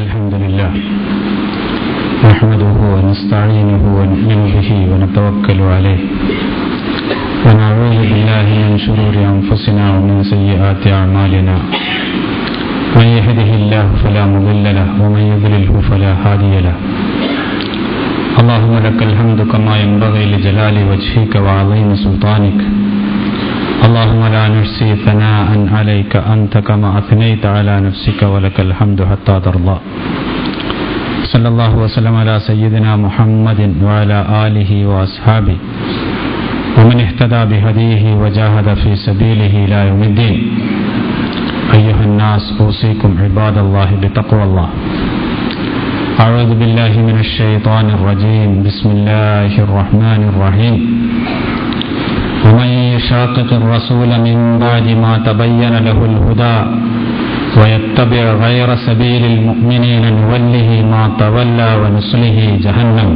الحمد لله نحمده ونستعينه ونؤمن به ونتوكل عليه ونعوذ بالله من شرور أنفسنا ومن سيئات أعمالنا من يهده الله فلا مضل له ومن يضلله فلا هادي له اللهم لك الحمد كما ينبغي لجلال وجهك وعظيم سلطانك اللهم لا نحصي ثناء عليك أنت كما أثنيت على نفسك ولك الحمد حتى ترضى صلى الله وسلم على سيدنا محمد وعلى آله وأصحابه ومن اهتدى بهديه وجاهد في سبيله إلى يوم الدين أيها الناس أوصيكم عباد الله بتقوى الله أعوذ بالله من الشيطان الرجيم بسم الله الرحمن الرحيم ومن يشاقق الرسول من بعد ما تبين له الهدى ويتبع غير سبيل المؤمنين نوله ما تولى ونصله جهنم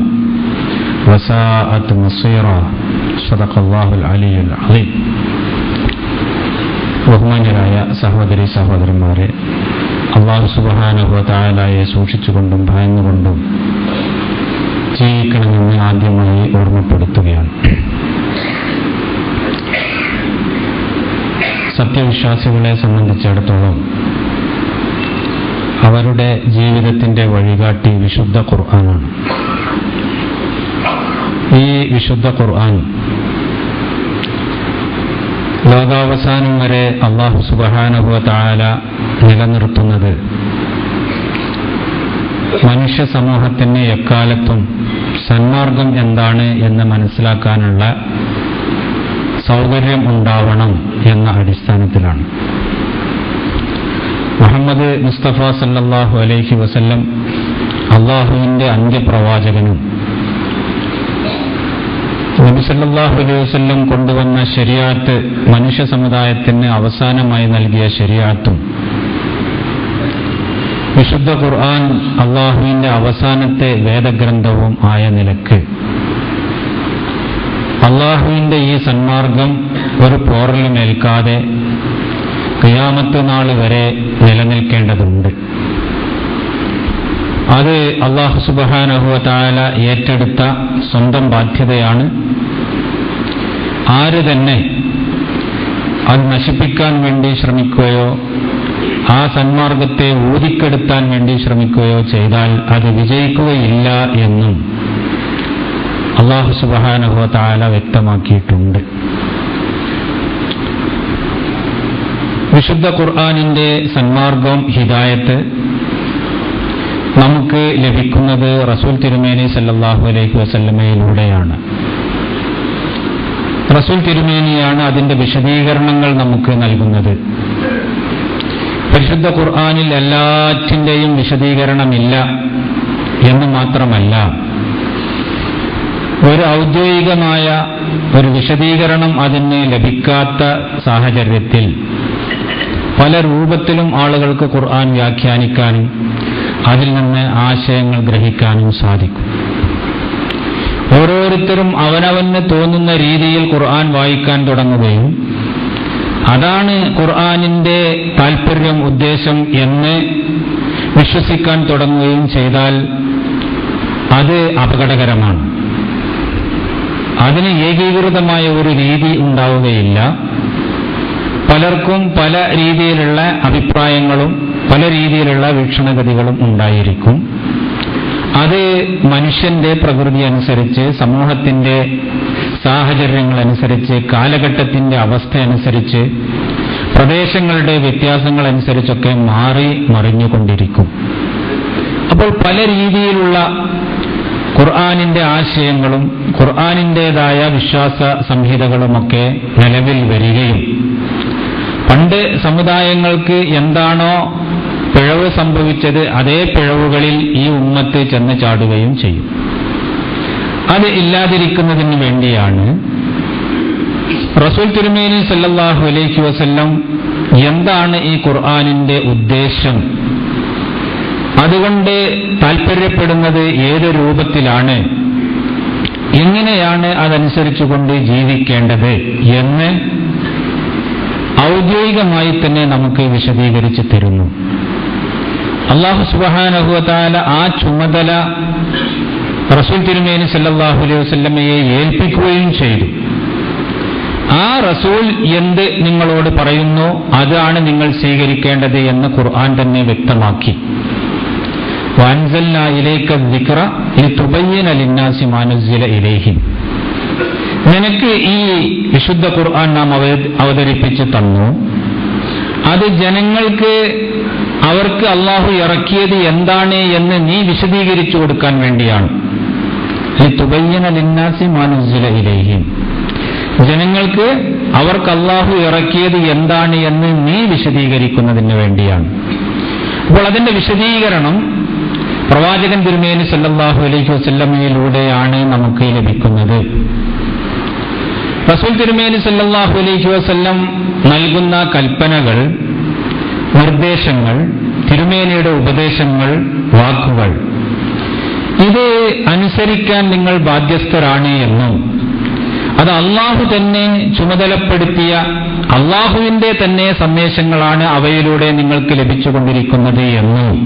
وساءت مصيرا صدق الله العلي العظيم. ബഹുമാന്യരായ സഹോദരി സഹോദരന്മാരെ, അല്ലാഹു സുബ്ഹാനഹു വ തആലയെ സൂക്ഷിച്ചുകൊണ്ടും ഭയന്നുകൊണ്ടും ജീവിക്കണമെന്ന് ആദ്യമായി ഓർമ്മപ്പെടുത്തുകയാണ്. സത്യവിശ്വാസികളെ സംബന്ധിച്ചിടത്തോളം അവരുടെ ജീവിതത്തിന്റെ വഴികാട്ടി വിശുദ്ധ ഖുർആനാണ്. ഈ വിശുദ്ധ ഖുർആൻ ലോകാവസാനം വരെ അല്ലാഹു സുബ്ഹാനഹു വ തആല നിലനിർത്തുന്നത് മനുഷ്യ സമൂഹത്തിന് എക്കാലത്തും സന്മാർഗം എന്താണ് എന്ന് മനസ്സിലാക്കാനുള്ള സൗകര്യം ഉണ്ടാവണം എന്ന അടിസ്ഥാനത്തിലാണ്. മുഹമ്മദ് മുസ്തഫ സല്ലല്ലാഹു അലൈഹി വസല്ലം അള്ളാഹുവിന്റെ അന്ത്യപ്രവാചകനും നബി സല്ലല്ലാഹു അലൈഹി വസല്ലം കൊണ്ടുവന്ന ശരീഅത്ത് മനുഷ്യ സമുദായത്തിന് അവസാനമായി നൽകിയ ശരീഅത്തും വിശുദ്ധ ഖുർആൻ അള്ളാഹുവിന്റെ അവസാനത്തെ വേദഗ്രന്ഥവും ആയ നിലക്ക് അള്ളാഹുവിന്റെ ഈ സന്മാർഗം ഒരു പോറലുമേൽക്കാതെ ഖിയാമത്ത് നാൾ വരെ നിലനിൽക്കേണ്ടതുണ്ട്. അത് അല്ലാഹു സുബ്ഹാനഹു വ തആല ഏറ്റെടുത്ത സ്വന്തം ബാധ്യതയാണ്. ആര് തന്നെ അത് നശിപ്പിക്കാൻ വേണ്ടി ശ്രമിക്കുകയോ ആ സന്മാർഗത്തെ ഊതിക്കെടുത്താൻ വേണ്ടി ശ്രമിക്കുകയോ ചെയ്താൽ അത് വിജയിക്കുകയില്ല എന്നും അല്ലാഹു സുബ്ഹാനഹു വ തആല വ്യക്തമാക്കിയിട്ടുണ്ട്. വിശുദ്ധ ഖുർആനിന്റെ സന്മാർഗം ഹിദായത്ത് നമുക്ക് ലഭിക്കുന്നത് റസൂൽ തിരുമേനി സല്ലല്ലാഹു അലൈഹി വസല്ലമയിലൂടെയാണ്. റസൂൽ തിരുമേനിയാണ് അതിന്റെ വിശദീകരണങ്ങൾ നമുക്ക് നൽകുന്നത്. പരിശുദ്ധ ഖുർആനിൽ എല്ലാറ്റിന്റെയും വിശദീകരണമില്ല എന്ന് മാത്രമല്ല, ഒരു ഔദ്യോഗികമായ ഒരു വിശദീകരണം അതിന് ലഭിക്കാത്ത സാഹചര്യത്തിൽ പല രൂപത്തിലും ആളുകൾക്ക് ഖുർആൻ വ്യാഖ്യാനിക്കാനും അതിൽ നിന്ന് ആശയങ്ങൾ ഗ്രഹിക്കാനും സാധിക്കും. ഓരോരുത്തരും അവനവന് തോന്നുന്ന രീതിയിൽ ഖുർആൻ വായിക്കാൻ തുടങ്ങുകയും അതാണ് ഖുർആനിന്റെ താല്പര്യം, ഉദ്ദേശം എന്ന് വിശ്വസിക്കാൻ തുടങ്ങുകയും ചെയ്താൽ അത് അപകടകരമാണ്. അതിന് ഏകീകൃതമായ ഒരു രീതി ഉണ്ടാവുകയില്ല. പലർക്കും പല രീതിയിലുള്ള അഭിപ്രായങ്ങളും പല രീതിയിലുള്ള വീക്ഷണഗതികളും ഉണ്ടായിരിക്കും. അത് മനുഷ്യന്റെ പ്രകൃതി അനുസരിച്ച്, സമൂഹത്തിന്റെ സാഹചര്യങ്ങളനുസരിച്ച്, കാലഘട്ടത്തിന്റെ അവസ്ഥ അനുസരിച്ച്, പ്രദേശങ്ങളുടെ വ്യത്യാസങ്ങൾ അനുസരിച്ചൊക്കെ മാറി മറിഞ്ഞുകൊണ്ടിരിക്കും. അപ്പോൾ പല രീതിയിലുള്ള ഖുർആനിന്റെ ആശയങ്ങളും ഖുർആനിൻ്റെതായ വിശ്വാസ സംഹിതകളുമൊക്കെ നിലവിൽ വരികയും പണ്ട് സമുദായങ്ങൾക്ക് എന്താണോ പിഴവ് സംഭവിച്ചത് അതേ പിഴവുകളിൽ ഈ ഉമ്മത്ത് ചെന്ന് ചാടുകയും ചെയ്യും. അത് ഇല്ലാതിരിക്കുന്നതിന് വേണ്ടിയാണ് റസൂൽ തിരുമേനി സല്ലല്ലാഹു അലൈഹി വസല്ലം എന്താണ് ഈ ഖുർആനിന്റെ ഉദ്ദേശം, അതുകൊണ്ട് താല്പര്യപ്പെടുന്നത് ഏത് രൂപത്തിലാണ്, എങ്ങനെയാണ് അതനുസരിച്ചുകൊണ്ട് ജീവിക്കേണ്ടത് എന്ന് ഔദ്യോഗികമായി തന്നെ നമുക്ക് വിശദീകരിച്ച് തരുന്നു. അല്ലാഹു സുബ്ഹാനഹു വ തആല ആ ചുമതല റസൂൽ തിരുമേനി സല്ലല്ലാഹു അലൈഹി വസല്ലമയെ ഏൽപ്പിക്കുകയും ചെയ്തു. ആ റസൂൽ എന്ത് നിങ്ങളോട് പറയുന്നു അതാണ് നിങ്ങൾ സ്വീകരിക്കേണ്ടത് എന്ന് ഖുർആൻ തന്നെ വ്യക്തമാക്കി. വഅൻസൽനാ ഇലൈക الذിക്റ ലിതുബയ്യിന ലിന്നാസി മാ നുസ്സില ഇലൈഹിം. നിനക്ക് ഈ വിശുദ്ധ ഖുർആൻ നാം അവതരിപ്പിച്ച് തന്നു, അത് ജനങ്ങൾക്ക് അവർക്ക് അല്ലാഹു ഇറക്കിയത് എന്താണ് എന്ന് നീ വിശദീകരിച്ചു കൊടുക്കാൻ വേണ്ടിയാണ്. ലിതുബയ്യിന ലിന്നാസി മാ നുസ്സില ഇലൈഹിം. ജനങ്ങൾക്ക് അവർക്ക് അല്ലാഹു ഇറക്കിയത് എന്താണ് എന്ന് നീ വിശദീകരിക്കുന്നതിന് വേണ്ടിയാണ്. അപ്പോൾ അതിന്റെ വിശദീകരണം പ്രവാചകൻ തിരുമേനി സല്ലല്ലാഹു അലൈഹി വസല്ലമയിലൂടെയാണ് നമുക്ക് ലഭിക്കുന്നത്. റസൂൽ തിരുമേനി സല്ലല്ലാഹു അലൈഹി വസല്ലം നൽകുന്ന കൽപ്പനകൾ, നിർദ്ദേശങ്ങൾ, തിരുമേനിയുടെ ഉപദേശങ്ങൾ, വാക്കുകൾ, ഇത് അനുസരിക്കാൻ നിങ്ങൾ ബാധ്യസ്ഥരാണ് എന്നും അത് അള്ളാഹു തന്നെ ചുമതലപ്പെടുത്തിയ അള്ളാഹുവിന്റെ തന്നെ സന്ദേശങ്ങളാണ് അവയിലൂടെ നിങ്ങൾക്ക് ലഭിച്ചുകൊണ്ടിരിക്കുന്നത് എന്നും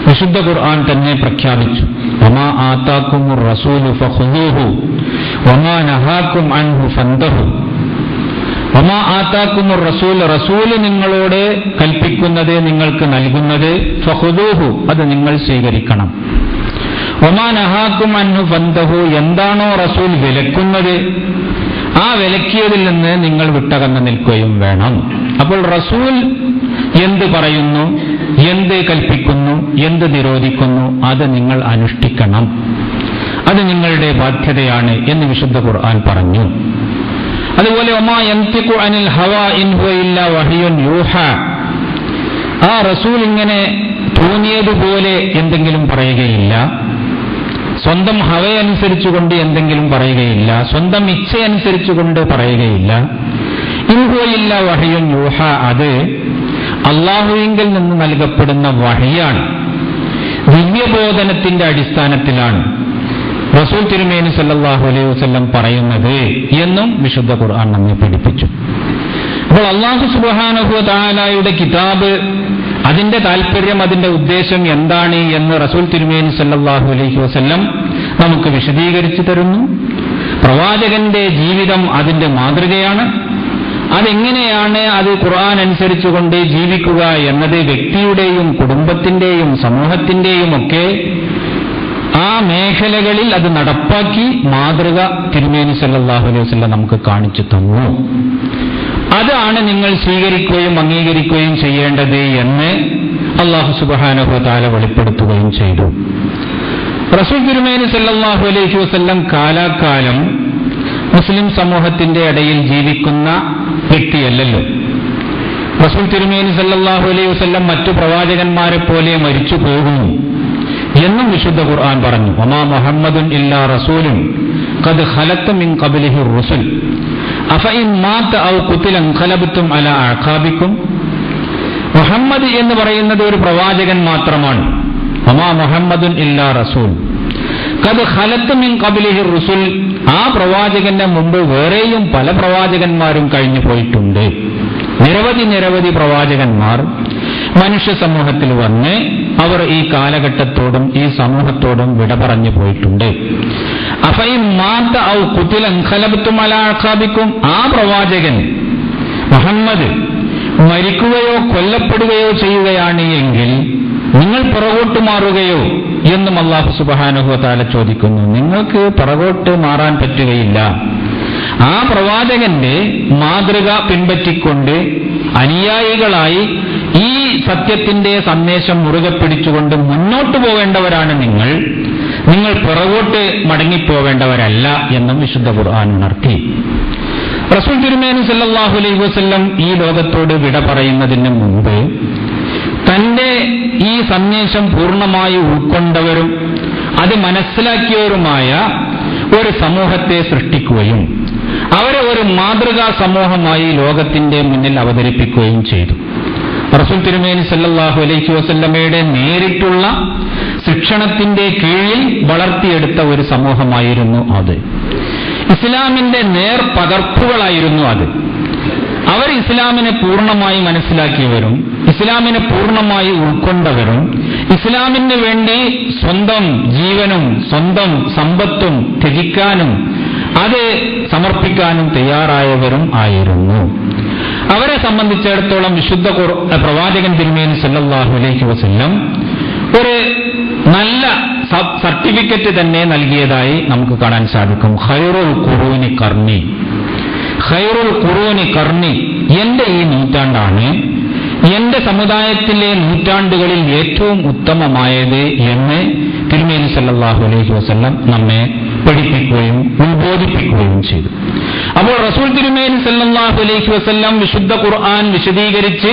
വിശുദ്ധ ഖുർആൻ തന്നെ പ്രഖ്യാപിച്ചു. വമാ ആതാകുമുർ റസൂലു ഫഖുദൂഹു വമാ നഹാകും അൻഹു ഫന്തഹു. വമാ ആതാകുമുർ റസൂൽ, റസൂൽ നിങ്ങളോട് കൽപ്പിക്കുന്നത്, നിങ്ങൾക്ക് നൽകുന്നത്, ഫഖുദൂഹു, അത് നിങ്ങൾ സ്വീകരിക്കണം. വമാ നഹാകും അൻഹു ഫന്തഹു, എന്താണോ റസൂൽ വിലക്കുന്നത് ആ വിലക്കിയതിൽ നിന്ന് നിങ്ങൾ വിട്ടകന്ന് നിൽക്കുകയും വേണം. അപ്പോൾ റസൂൽ എന്ത് പറയുന്നു, എന്ത് കൽപ്പിക്കുന്നു, എന്ത് നിരോധിക്കുന്നു, അത് നിങ്ങൾ അനുഷ്ഠിക്കണം. അത് നിങ്ങളുടെ ബാധ്യതയാണ് എന്ന് വിശുദ്ധ ഖുർആൻ പറഞ്ഞു. അതുപോലെ വമാ യൻതിഖു അനിൽ ഹവാ ഇൻ ഹുവ ഇല്ലാ വഹ്യുൻ യൂഹാ, ആ റസൂൽ ഇങ്ങനെ തോന്നിയതുപോലെ എന്തെങ്കിലും പറയുകയില്ല, സ്വന്തം ഹവയനുസരിച്ചുകൊണ്ട് എന്തെങ്കിലും പറയുകയില്ല, സ്വന്തം ഇച്ഛയനുസരിച്ചുകൊണ്ട് പറയുകയില്ല. ഇൻ ഹുവ ഇല്ലാ വഹ്യുൻ യൂഹാ, അത് അള്ളാഹുവിങ്കിൽ നിന്ന് നൽകപ്പെടുന്ന വഹയാണ്, ദിവ്യബോധനത്തിന്റെ അടിസ്ഥാനത്തിലാണ് റസൂൽ തിരുമേനി സല്ലല്ലാഹു അലൈഹി വസല്ലം പറയുന്നത് എന്നും വിശുദ്ധ ഖുർആൻ നമ്മെ പഠിപ്പിച്ചു. അപ്പോൾ അല്ലാഹു സുബ്ഹാനഹു വ തആലയുടെ കിതാബ്, അതിന്റെ താല്പര്യം, അതിന്റെ ഉദ്ദേശം എന്താണ് എന്ന് റസൂൽ തിരുമേനി സല്ലല്ലാഹു അലൈഹി വസല്ലം നമുക്ക് വിശദീകരിച്ചു തരുന്നു. പ്രവാചകന്റെ ജീവിതം അതിന്റെ മാതൃകയാണ്. അതെങ്ങനെയാണ് അത് ഖുർആൻ അനുസരിച്ചുകൊണ്ട് ജീവിക്കുക എന്നത് വ്യക്തിയുടെയും കുടുംബത്തിന്റെയും സമൂഹത്തിന്റെയും ഒക്കെ ആ മേഖലകളിൽ അത് നടപ്പാക്കി മാതൃക തിരുമേനി സല്ലല്ലാഹു അലൈഹി വസല്ലം നമുക്ക് കാണിച്ചു തന്നു. അതാണ് നിങ്ങൾ സ്വീകരിക്കുകയും അംഗീകരിക്കുകയും ചെയ്യേണ്ടത് എന്ന് അല്ലാഹു സുബ്ഹാനഹു വ തആല വെളിപ്പെടുത്തുകയും ചെയ്തു. റസൂൽ തിരുമേനി സല്ലല്ലാഹു അലൈഹി വസല്ലം കാലാകാലം മുസ്ലിം സമൂഹത്തിന്റെ ഇടയിൽ ജീവിക്കുന്ന വ്യക്തിയല്ലല്ലോ. റസൂൽ തിരുമേനി സല്ലല്ലാഹു അലൈഹി വസല്ലം മറ്റു പ്രവാചകന്മാരെ പോലെ മരിച്ചു പോകും എന്നും വിശുദ്ധ ഖുർആൻ പറഞ്ഞു. വമാ മുഹമ്മദുൻ ഇല്ലാ റസൂലുൻ ഖദ് ഖലത്ത് മിൻ ഖബ്ലിഹി റുസുൽ അഫഇൻ മാത ഔ ഖുതില ഖലബ്തും അലാ അഖാബിക്കും. മുഹമ്മദ് എന്ന് പറയുന്നത് ഒരു പ്രവാചകൻ മാത്രമാണ്. വമാ മുഹമ്മദുൻ ഇല്ലാ റസൂൽ ഖദ് ഖലത്ത് മിൻ ഖബ്ലിഹി റുസുൽ, ആ പ്രവാചകന്റെ മുമ്പ് വേറെയും പല പ്രവാചകന്മാരും കഴിഞ്ഞു പോയിട്ടുണ്ട്. നിരവധി പ്രവാചകന്മാർ മനുഷ്യ സമൂഹത്തിൽ വന്ന് അവർ ഈ കാലഘട്ടത്തോടും ഈ സമൂഹത്തോടും വിട പറഞ്ഞു പോയിട്ടുണ്ട്. അഫഇൻ മാത ഔ ഖുതില ഖലബ്തും അലാ അഖാബിക്കും, ആ പ്രവാചകൻ മുഹമ്മദ് മരിക്കുകയോ കൊല്ലപ്പെടുകയോ ചെയ്യുകയാണ് എങ്കിൽ നിങ്ങൾ പുറകോട്ട് മാറുകയോ എന്നും അല്ലാഹു സുബ്ഹാനഹു വ തആല ചോദിക്കുന്നു. നിങ്ങൾക്ക് പുറകോട്ട് മാറാൻ പറ്റുകയില്ല. ആ പ്രവാചകന്റെ മാതൃക പിൻപറ്റിക്കൊണ്ട് അനുയായികളായി ഈ സത്യത്തിന്റെ സന്ദേശം മുറുകെ പിടിച്ചുകൊണ്ട് മുന്നോട്ട് പോവേണ്ടവരാണ് നിങ്ങൾ. നിങ്ങൾ പുറകോട്ട് മടങ്ങിപ്പോവേണ്ടവരല്ല എന്നും വിശുദ്ധ ഖുർആൻ ഉണർത്തി. റസൂൽ തിരുമേനി സല്ലല്ലാഹു അലൈഹി വസല്ലം ഈ ലോകത്തോട് വിട പറയുന്നതിന് മുമ്പ് തന്റെ ഈ സന്ദേശം പൂർണ്ണമായി ഉൾക്കൊണ്ടവരും അത് മനസ്സിലാക്കിയവരുമായ ഒരു സമൂഹത്തെ സൃഷ്ടിക്കുകയും അവരെ ഒരു മാതൃകാ സമൂഹമായി ലോകത്തിന്റെ മുന്നിൽ അവതരിപ്പിക്കുകയും ചെയ്തു. റസൂൽ തിരുമേനി സല്ലല്ലാഹു അലൈഹി വസല്ലമയുടെ നേരിട്ടുള്ള ശിക്ഷണത്തിന്റെ കീഴിൽ വളർത്തിയെടുത്ത ഒരു സമൂഹമായിരുന്നു അത്. ഇസ്ലാമിന്റെ നേർ പകർപ്പുകളായിരുന്നു അത്. അവർ ഇസ്ലാമിനെ പൂർണ്ണമായി മനസ്സിലാക്കിയവരും ഇസ്ലാമിനെ പൂർണ്ണമായി ഉൾക്കൊണ്ടവരും ഇസ്ലാമിന് വേണ്ടി സ്വന്തം ജീവനും സ്വന്തം സമ്പത്തും ത്യജിക്കാനും അത് സമർപ്പിക്കാനും തയ്യാറായവരും ആയിരുന്നു. അവരെ സംബന്ധിച്ചിടത്തോളം വിശുദ്ധ പ്രവാചകൻ തിരുമേനി സല്ലല്ലാഹു അലൈഹി വസല്ലം ഒരു നല്ല സർട്ടിഫിക്കറ്റ് തന്നെ നൽകിയതായി നമുക്ക് കാണാൻ സാധിക്കും. ഖൈറുൽ ഖുറൂനി ഖർനി, ഖൈറുൽ ഖുറൂനി ഖർനി, എന്റെ ഈ നൂറ്റാണ്ടാണ് എന്റെ സമുദായത്തിലെ നൂറ്റാണ്ടുകളിൽ ഏറ്റവും ഉത്തമമായത് എന്ന് തിരുമേനി സല്ലല്ലാഹു അലൈഹി വസല്ലം നമ്മെ പഠിപ്പിക്കുകയും ഉത്ബോധിപ്പിക്കുകയും ചെയ്തു. അപ്പോൾ റസൂൽ തിരുമേനി സല്ലല്ലാഹു അലൈഹി വസല്ലം വിശുദ്ധ ഖുർആൻ വിശദീകരിച്ച്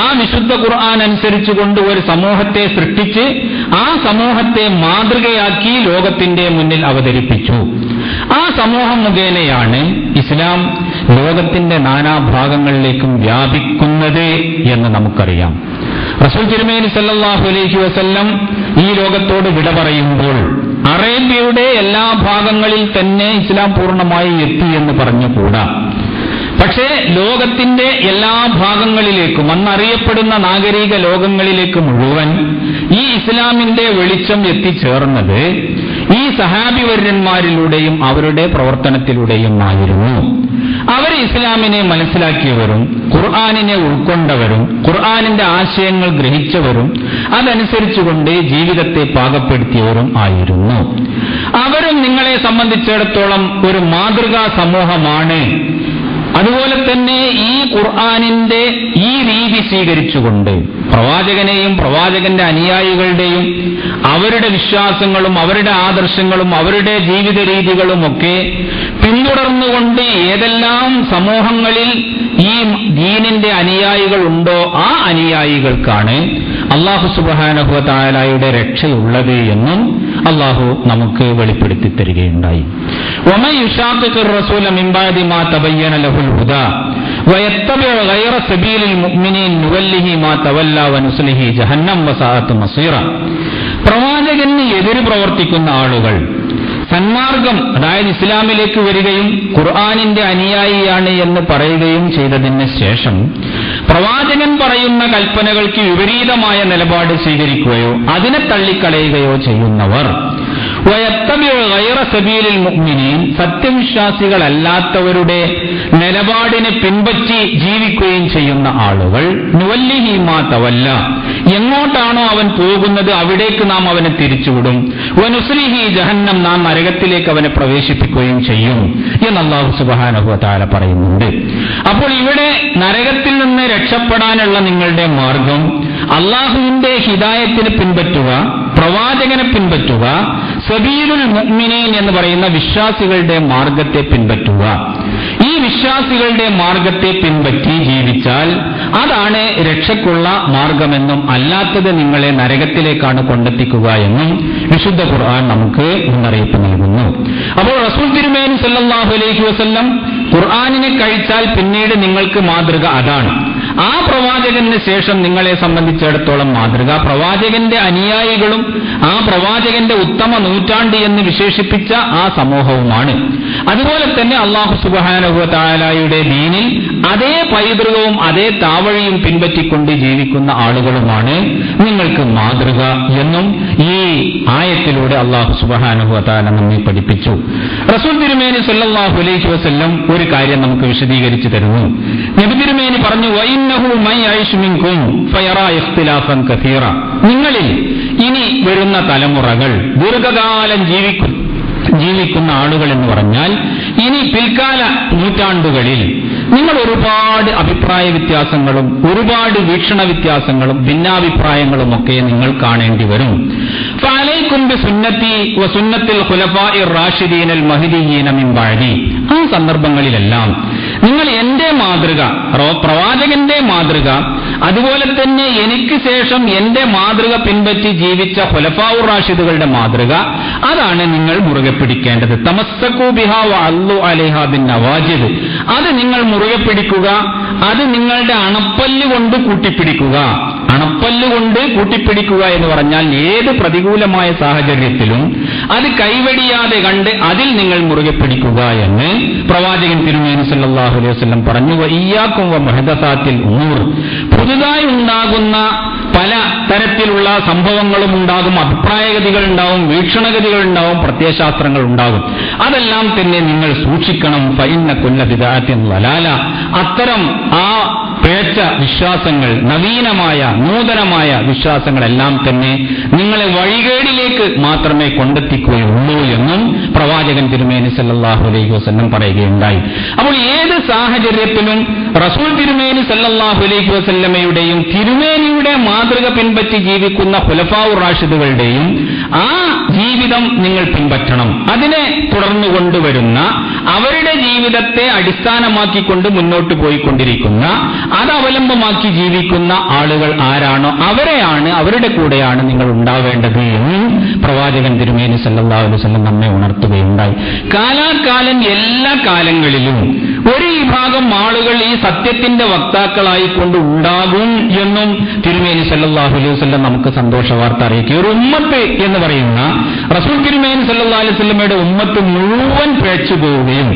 ആ വിശുദ്ധ ഖുർആൻ അനുസരിച്ചുകൊണ്ട് ഒരു സമൂഹത്തെ സൃഷ്ടിച്ച് ആ സമൂഹത്തെ മാതൃകയാക്കി ലോകത്തിന്റെ മുന്നിൽ അവതരിപ്പിച്ചു. ആ സമൂഹം മുഖേനയാണ് ഇസ്ലാം ലോകത്തിന്റെ നാനാഭാഗങ്ങളിലേക്കും വ്യാപിക്കുന്നത് എന്ന് നമുക്കറിയാം. റസൂൽ തിരുമേനി സല്ലല്ലാഹു അലൈഹി വസല്ലം ഈ ലോകത്തോട് വിട പറയുമ്പോൾ അറേബ്യയുടെ എല്ലാ ഭാഗങ്ങളിൽ തന്നെ ഇസ്ലാം പൂർണ്ണമായി എത്തി എന്ന് പറഞ്ഞുകൂടാ. പക്ഷേ ലോകത്തിന്റെ എല്ലാ ഭാഗങ്ങളിലേക്കും അന്നറിയപ്പെടുന്ന നാഗരിക ലോകങ്ങളിലേക്ക് മുഴുവൻ ഈ ഇസ്ലാമിന്റെ വെളിച്ചം എത്തിച്ചേർന്നത് ഈ സഹാബിവര്യന്മാരിലൂടെയും അവരുടെ പ്രവർത്തനത്തിലൂടെയും ആയിരുന്നു. അവർ ഇസ്ലാമിനെ മനസ്സിലാക്കിയവരും ഖുർആനിനെ ഉൾക്കൊണ്ടവരും ഖുർആനിന്റെ ആശയങ്ങൾ ഗ്രഹിച്ചവരും അതനുസരിച്ചുകൊണ്ട് ജീവിതത്തെ പാകപ്പെടുത്തിയവരും ആയിരുന്നു. അവരും നിങ്ങളെ സംബന്ധിച്ചിടത്തോളം ഒരു മാതൃകാ സമൂഹമാണ്. അതുപോലെ തന്നെ ഈ ഖുർആനിന്റെ ഈ രീതി സ്വീകരിച്ചുകൊണ്ട് പ്രവാചകനെയും പ്രവാചകന്റെ അനുയായികളുടെയും അവരുടെ വിശ്വാസങ്ങളും അവരുടെ ആദർശങ്ങളും അവരുടെ ജീവിത രീതികളുമൊക്കെ പിന്തുടർന്നുകൊണ്ട് ഏതെല്ലാം സമൂഹങ്ങളിൽ ഈ ദീനിന്റെ അനുയായികൾ ഉണ്ടോ ആ അനുയായികൾക്കാണ് അല്ലാഹു സുബ്ഹാനഹു വ തആലയുടെ രക്ഷയുള്ളത് എന്നും അല്ലാഹു നമുക്ക് വെളിപ്പെടുത്തി തരികയുണ്ടായി. വമൻ യുശാഖിഖിർ റസൂല മിൻ ബഅദി മാ തബയ്യന ലഹുൽ ഹുദാ വയത്തബിഉ ഗൈറ സബീലിൽ മുഅ്മിനീൻ നുവല്ലിഹി മാ തവല്ല വനുസ്ലിഹി ജഹന്നം വസഅത് മസീറ. പ്രവാചകന് എതിര് പ്രവർത്തിക്കുന്ന ആളുകൾ സന്മാർഗം, അതായത് ഇസ്ലാമിലേക്ക് വരികയും ഖുർആനിന്റെ അനുയായിയാണ് എന്ന് പറയുകയും ചെയ്തതിന് ശേഷം പ്രവാചകൻ പറയുന്ന കൽപ്പനകൾക്ക് വിപരീതമായ നിലപാട് സ്വീകരിക്കുകയോ അതിനെ തള്ളിക്കളയുകയോ ചെയ്യുന്നവർ വയത്തബിഉ ഗൈറ സബീലിൽ മുഅ്മിനീൻ, സത്യവിശ്വാസികളല്ലാത്തവരുടെ നിലപാടിനെ പിൻപറ്റി ജീവിക്കുകയും ചെയ്യുന്ന ആളുകൾ നുവല്ലിഹി മാ തവല്ല, എങ്ങോട്ടാണോ അവൻ പോകുന്നത് അവിടേക്ക് നാം അവനെ തിരിച്ചുവിടും. വനുസ്ലിഹി ജഹന്നം, നാം നരകത്തിലേക്ക് അവനെ പ്രവേശിപ്പിക്കുകയും ചെയ്യും എന്ന് അല്ലാഹു സുബ്ഹാനഹു വ തആല പറയുന്നുണ്ട്. അപ്പോൾ ഇവിടെ നരകത്തിൽ നിന്ന് രക്ഷപ്പെടാനുള്ള നിങ്ങളുടെ മാർഗം അല്ലാഹുവിന്റെ ഹിദായത്തിനെ പിൻപറ്റുക, പ്രവാചകനെ പിൻപറ്റുക, സബീലുൽ മുഅ്മിനീൻ എന്ന് പറയുന്ന വിശ്വാസികളുടെ മാർഗത്തെ പിൻപറ്റുക. ഈ വിശ്വാസികളുടെ മാർഗത്തെ പിൻപറ്റി ജീവിച്ചാൽ അതാണ് രക്ഷയ്ക്കുള്ള മാർഗമെന്നും അല്ലാത്തത് നിങ്ങളെ നരകത്തിലേക്കാണ് കൊണ്ടെത്തിക്കുക എന്നും വിശുദ്ധ ഖുർആൻ നമുക്ക് മുന്നറിയിപ്പ് നൽകുന്നു. അപ്പോൾ റസൂൽ തിരുമേനി സല്ലല്ലാഹു അലൈഹി വസല്ലം ഖുർആനിനെ കഴിച്ചാൽ പിന്നീട് നിങ്ങൾക്ക് മാതൃക അതാണ്. ആ പ്രവാചകന് ശേഷം നിങ്ങളെ സംബന്ധിച്ചിടത്തോളം മാതൃക പ്രവാചകന്റെ അനുയായികളും ആ പ്രവാചകന്റെ ഉത്തമ നൂറ്റാണ്ട് എന്ന് വിശേഷിപ്പിച്ച ആ സമൂഹവുമാണ്. അതുപോലെ തന്നെ അല്ലാഹു സുബ്ഹാനഹു വ തആലയുടെ ദീനിൽ അതേ പൈതൃകവും അതേ താവഴിയും പിൻപറ്റിക്കൊണ്ട് ജീവിക്കുന്ന ആളുകളുമാണ് നിങ്ങൾക്ക് മാതൃക എന്നും ഈ ആയത്തിലൂടെ അല്ലാഹു സുബ്ഹാനഹു വ തആല നമ്മെ പഠിപ്പിച്ചു. റസൂൽ തിരുമേനി സല്ലല്ലാഹു അലൈഹി വസല്ലം ഒരു കാര്യം നമുക്ക് വിശദീകരിച്ചു തരുന്നു. നബി തിരുമേനി പറഞ്ഞു, വഇന്നഹു മൻ യഈശു മിൻകും ഫയറാ ഇഖ്തിലാഫൻ കസീറ. നിങ്ങളിൽ ഇനി വരുന്ന തലമുറകൾ ദീർഘകാലം ജീവിക്കുന്ന ആളുകൾ എന്ന് പറഞ്ഞാൽ ഇനി പിൽക്കാല നൂറ്റാണ്ടുകളിൽ നിങ്ങൾ ഒരുപാട് അഭിപ്രായ വ്യത്യാസങ്ങളും ഒരുപാട് വീക്ഷണ വ്യത്യാസങ്ങളും ഭിന്നാഭിപ്രായങ്ങളും ഒക്കെ നിങ്ങൾ കാണേണ്ടി വരും. ഫഅലൈക്കും ബിസുന്നത്തി വസുന്നത്തിൽ ഖുലഫാഇർ റാഷിദീനൽ മഹ്ദിയീന മിൻ ബഅദി. ആ സന്ദർഭങ്ങളിലെല്ലാം നിങ്ങൾ എന്റെ മാതൃക, പ്രവാചകന്റെ മാതൃക, അതുപോലെ തന്നെ എനിക്ക് ശേഷം എന്റെ മാതൃക പിൻപറ്റി ജീവിച്ച ഖുലഫാഉർ റാഷിദുകളുടെ മാതൃക, അതാണ് നിങ്ങൾ മുറുകെ പിടിക്കേണ്ടത്. തമസ്സകൂ ബിഹാ വഅല്ലു അലൈഹാ ബിന്നവാജിദ്. അത് നിങ്ങൾ മുറുകെ പിടിക്കുക, അത് നിങ്ങളുടെ അണപ്പല്ല് കൊണ്ട് കൂട്ടിപ്പിടിക്കുക. അണപ്പല്ലുകൊണ്ട് കൂട്ടിപ്പിടിക്കുക എന്ന് പറഞ്ഞാൽ ഏത് പ്രതികൂലമായ സാഹചര്യത്തിലും അത് കൈവെടിയാതെ കണ്ട് അതിൽ നിങ്ങൾ മുറുകെ പിടിക്കുക എന്ന് പ്രവാചകൻ തിരുമേനി സല്ലല്ലാഹു അലൈഹി വസല്ലം പറഞ്ഞു. വഇയ്യാകും വമുഹ്ദസാത്തിൽ ഉമൂർ, പുതുതായി ഉണ്ടാകുന്ന പല തരത്തിലുള്ള സംഭവങ്ങളും ഉണ്ടാകും, അഭിപ്രായഗതികൾ ഉണ്ടാവും, വീക്ഷണഗതികൾ ഉണ്ടാവും, പ്രത്യയശാസ്ത്രങ്ങൾ ഉണ്ടാകും. അതെല്ലാം തന്നെ നിങ്ങൾ സൂക്ഷിക്കണം. ഫഇന്ന കുല്ല ബിദ്അത്തിൻ ളലാല, അത്തരം ആ പിഴച്ച വിശ്വാസങ്ങൾ, നവീനമായ നൂതനമായ വിശ്വാസങ്ങളെല്ലാം തന്നെ നിങ്ങളെ വഴികേടിലേക്ക് മാത്രമേ കൊണ്ടെത്തിക്കുകയുള്ളൂ എന്നും പ്രവാചകൻ തിരുമേനി സല്ലല്ലാഹു അലൈഹി വസല്ലം പറയുകയുണ്ടായി. അപ്പോൾ ഏത് സാഹചര്യത്തിലും റസൂൽ തിരുമേനി സല്ലല്ലാഹു അലൈഹി വസല്ലമയുടെയും തിരുമേനിയുടെ മാതൃക പിൻപറ്റി ജീവിക്കുന്ന ഖുലഫാഉർ റാഷിദുകളുടെയും ആ ജീവിതം നിങ്ങൾ പിൻപറ്റണം. അതിനെ തുടർന്നു കൊണ്ടുവരുന്ന അവരുടെ ജീവിതത്തെ അടിസ്ഥാനമാക്കിക്കൊണ്ട് മുന്നോട്ട് പോയിക്കൊണ്ടിരിക്കുന്ന, അത് അവലംബമാക്കി ജീവിക്കുന്ന ആളുകൾ ആരാണോ അവരുടെ കൂടെയാണ് നിങ്ങൾ ഉണ്ടാവേണ്ടത് എന്ന് പ്രവാചകൻ തിരുമേനി സല്ലല്ലാഹു അലൈഹി വസല്ലം നമ്മെ ഉണർത്തുകയുണ്ടായി. കാലാകാലം എല്ലാ കാലങ്ങളിലും ഒരു വിഭാഗം ആളുകൾ ഈ സത്യത്തിന്റെ വക്താക്കളായിക്കൊണ്ട് ഉണ്ടാകും എന്നും തിരുമേനി സല്ലല്ലാഹു അലൈഹി വസല്ലം നമുക്ക് സന്തോഷ വാർത്ത അറിയിക്കുക. ഒരു ഉമ്മത്ത് എന്ന് പറയുന്ന റസൂൽ തിരുമേനി സല്ലല്ലാഹു അലൈഹി വസല്ലമയുടെ ഉമ്മത്ത് മുഴുവൻ പിഴച്ചു പോവുകയും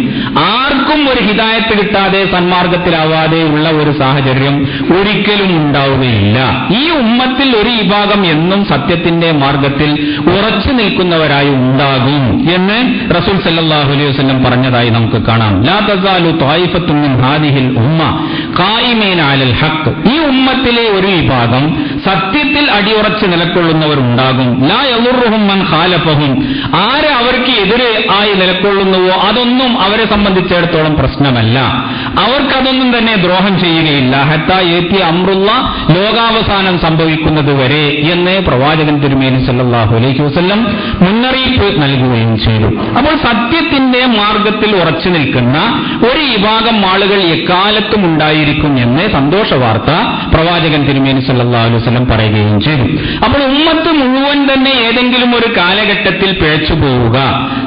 ആർക്കും ഒരു ഹിദായത്ത് കിട്ടാതെ സന്മാർഗത്തിലാവാതെ ഉള്ള ഒരു സാഹചര്യം ഒരിക്കലും ഉണ്ടാവുകയില്ല. ഈ ഉമ്മത്തിൽ ഒരു വിഭാഗം എന്നും സത്യത്തിന്റെ മാർഗത്തിൽ ഉറച്ചു നിൽക്കുന്നവരായി ഉണ്ടാകും എന്ന് റസൂൽ സല്ലല്ലാഹു അലൈഹി വസല്ലം പറഞ്ഞതായി നമുക്ക് കാണാം. ലാ തസാലു ത്വായിഫത്തുൻ മിൻ ഹാദിഹിൽ ഉമ്മ ഖായിമീന അലൽ ഹഖ്, ഈ ഉമ്മത്തിലെ ഒരു വിഭാഗം സത്യത്തിൽ അടിയുറച്ച് നിലകൊള്ളുന്നവർ ഉണ്ടാകും. ലാ യദുറുഹും മൻ ഖാലഫഹും, ആര് അവർക്ക് എതിരെ ആയി നിലകൊള്ളുന്നുവോ അതൊന്നും അവരെ സംബന്ധിച്ചിടത്തോളം പ്രശ്നമല്ല, അവർക്കതൊന്നും തന്നെ ദ്രോഹം ചെയ്യുകയില്ല. ഹത്താ യഅതി അംറുള്ള, ലോകാവസാനം സംഭവിക്കുന്നത് വരെ എന്ന് പ്രവാചകൻ തിരുമേനി സല്ലല്ലാഹു അലൈഹി വസല്ലം മുന്നറിയിപ്പ് നൽകുകയും ചെയ്തു. അപ്പോൾ സത്യത്തിന്റെ മാർഗത്തിൽ ഉറച്ചു നിൽക്കുന്ന ഒരു വിഭാഗം ആളുകൾ എക്കാലത്തും ഉണ്ടായിരിക്കും എന്ന് സന്തോഷ വാർത്ത പ്രവാചകൻ തിരുമേനി സല്ലല്ലാഹു അലൈഹി വസല്ലം പറയുകയും ചെയ്തു. അപ്പോൾ ഉമ്മത്ത് മുഴുവൻ തന്നെ ഏതെങ്കിലും ഒരു കാലഘട്ടത്തിൽ പിഴച്ചു പോവുക,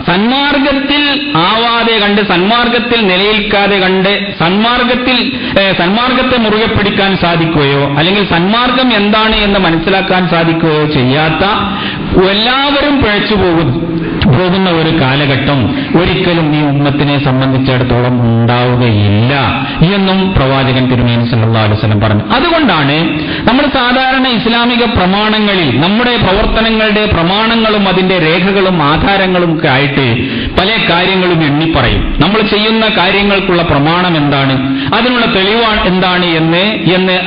സന്മാർഗത്തിൽ ആവാതെ കണ്ട്, സന്മാർഗത്തിൽ നിലനിൽക്കാതെ കണ്ട്, സന്മാർഗത്തെ മുറുകെ പിടിക്കാൻ സാധിക്കുകയോ അല്ലെങ്കിൽ സന്മാർഗം എന്താണ് എന്ന് മനസ്സിലാക്കാൻ സാധിക്കുകയോ ചെയ്യാത്ത എല്ലാവരും പിഴച്ചു പോകുന്ന ഒരു കാലഘട്ടം ഒരിക്കലും ഈ ഉമ്മത്തിനെ സംബന്ധിച്ചിടത്തോളം ഉണ്ടാവുകയില്ല എന്നും പ്രവാചകൻ തിരുമേനി സല്ലല്ലാഹു അലൈഹി വസല്ലം പറഞ്ഞു. അതുകൊണ്ടാണ് നമ്മൾ സാധാരണ ഇസ്ലാമിക പ്രമാണങ്ങളിൽ നമ്മുടെ പ്രവർത്തനങ്ങളുടെ പ്രമാണങ്ങളും അതിന്റെ രേഖകളും ആധാരങ്ങളും ഒക്കെ ആയിട്ട് പല കാര്യങ്ങളും എണ്ണിപ്പറയും. നമ്മൾ ചെയ്യുന്ന കാര്യങ്ങൾക്കുള്ള പ്രമാണം എന്താണ്, അതിനുള്ള തെളിവാണ് എന്താണ് എന്ന്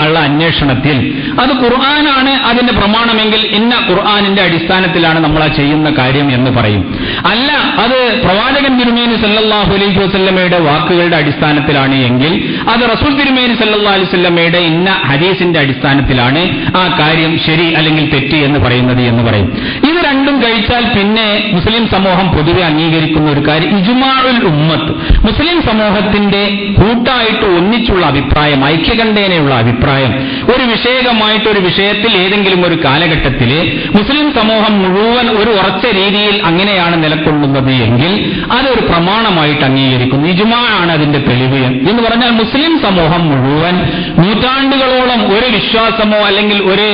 ഉള്ള അന്വേഷണത്തിൽ അത് ഖുർആനാണ് അതിന്റെ പ്രമാണമെങ്കിൽ ഇന്ന ഖുർആനിന്റെ അടിസ്ഥാനത്തിലാണ് നമ്മൾ ആ ചെയ്യുന്ന കാര്യം എന്ന് പറയും. അല്ല, അത് പ്രവാചകൻ തിരുമേനി സല്ലല്ലാഹു അലൈഹി വസല്ലമയുടെ വാക്കുകളുടെ അടിസ്ഥാനത്തിലാണ് എങ്കിൽ അത് റസൂൽ തിരുമേനി സല്ലല്ലാഹു അലൈഹി വസല്ലമയുടെ ഇന്ന ഹദീസിന്റെ അടിസ്ഥാനത്തിലാണ് ആ കാര്യം ശരി അല്ലെങ്കിൽ തെറ്റ് എന്ന് പറയുന്നത് എന്ന് പറയും. ഇത് രണ്ടും കഴിച്ചാൽ പിന്നെ മുസ്ലിം സമൂഹം പൊതുവെ അംഗീകരിക്കുന്ന ഒരു കാര്യം ഇജ്മാഉൽ ഉമ്മത്ത്, മുസ്ലിം സമൂഹത്തിന്റെ കൂട്ടായിട്ട് ഒന്നിച്ചുള്ള അഭിപ്രായം, ഐക്യകണ്ഠേനയുള്ള അഭിപ്രായം, ഒരു വിഷയകമായിട്ട് ഒരു വിഷയത്തിൽ ഏതെങ്കിലും ഒരു കാലഘട്ടത്തിൽ മുസ്ലിം സമൂഹം മുഴുവൻ ഒരു ഉറച്ച രീതിയിൽ അങ്ങനെയാണ് നിലകൊള്ളുന്നത് എങ്കിൽ അതൊരു പ്രമാണമായിട്ട് അംഗീകരിക്കുന്നു. ഇജ്മാ ആണ് അതിന്റെ തെളിവ് എന്ന് പറഞ്ഞാൽ മുസ്ലിം സമൂഹം മുഴുവൻ നൂറ്റാണ്ടുകളോളം ഒരു വിശ്വാസമോ അല്ലെങ്കിൽ ഒരു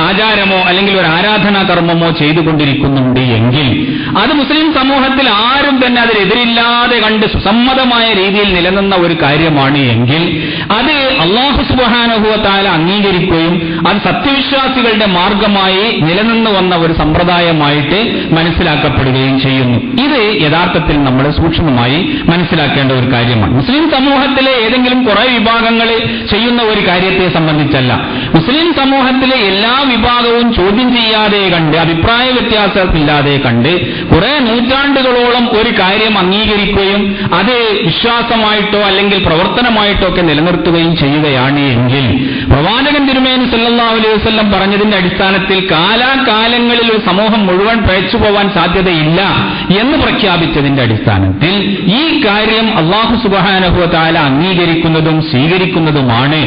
ആചാരമോ അല്ലെങ്കിൽ ഒരു ആരാധനാ കർമ്മമോ ചെയ്തുകൊണ്ടിരിക്കുന്നുണ്ട് എങ്കിൽ അത് മുസ്ലിം സമൂഹത്തിൽ ആരും തന്നെ അതിനെതിരില്ലാതെ കണ്ട് സുസമ്മതമായ രീതിയിൽ നിലനിന്ന ഒരു കാര്യമാണ് എങ്കിൽ അത് അല്ലാഹു സുബ്ഹാനഹു വ തആല അംഗീകരിക്കുകയും അത് സത്യവിശ്വാസികളുടെ മാർഗമായി നിലനിന്നു വന്ന ഒരു സമ്പ്രദായമായിട്ട് മനസ്സിലാക്കപ്പെടുകയും ചെയ്യുന്നു. ഇത് യഥാർത്ഥത്തിൽ നമ്മൾ സൂക്ഷ്മമായി മനസ്സിലാക്കേണ്ട ഒരു കാര്യമാണ്. മുസ്ലിം സമൂഹത്തിലെ ഏതെങ്കിലും കുറെ വിഭാഗങ്ങൾ ചെയ്യുന്ന ഒരു കാര്യത്തെ സംബന്ധിച്ചല്ല, മുസ്ലിം സമൂഹത്തിലെ എല്ലാ വിഭാഗവും ചോദ്യം ചെയ്യാതെ കണ്ട്, അഭിപ്രായ വ്യത്യാസമില്ലാതെ കണ്ട് കുറെ നൂറ്റാണ്ടുകളോളം ഒരു കാര്യം അംഗീകരിക്കുകയും അത് വിശ്വാസമായിട്ടോ അല്ലെങ്കിൽ പ്രവർത്തനമായിട്ടോ ഒക്കെ നിലനിർത്തുകയും ചെയ്യുകയാണ് എങ്കിൽ പ്രവാചകൻ തിരുമേനി സല്ലല്ലാഹു അലൈഹി വസല്ലം പറഞ്ഞതിന്റെ അടിസ്ഥാനത്തിൽ കാലാകാലങ്ങളിൽ ഒരു സമൂഹം മുഴുവൻ പിഴച്ചു പോവാൻ സാധ്യതയില്ല എന്ന് പ്രഖ്യാപിച്ചതിന്റെ അടിസ്ഥാനത്തിൽ ഈ കാര്യം അല്ലാഹു സുബ്ഹാനഹു വ തആല അംഗീകരിക്കുന്നതും സ്വീകരിക്കുന്നതുമാണ്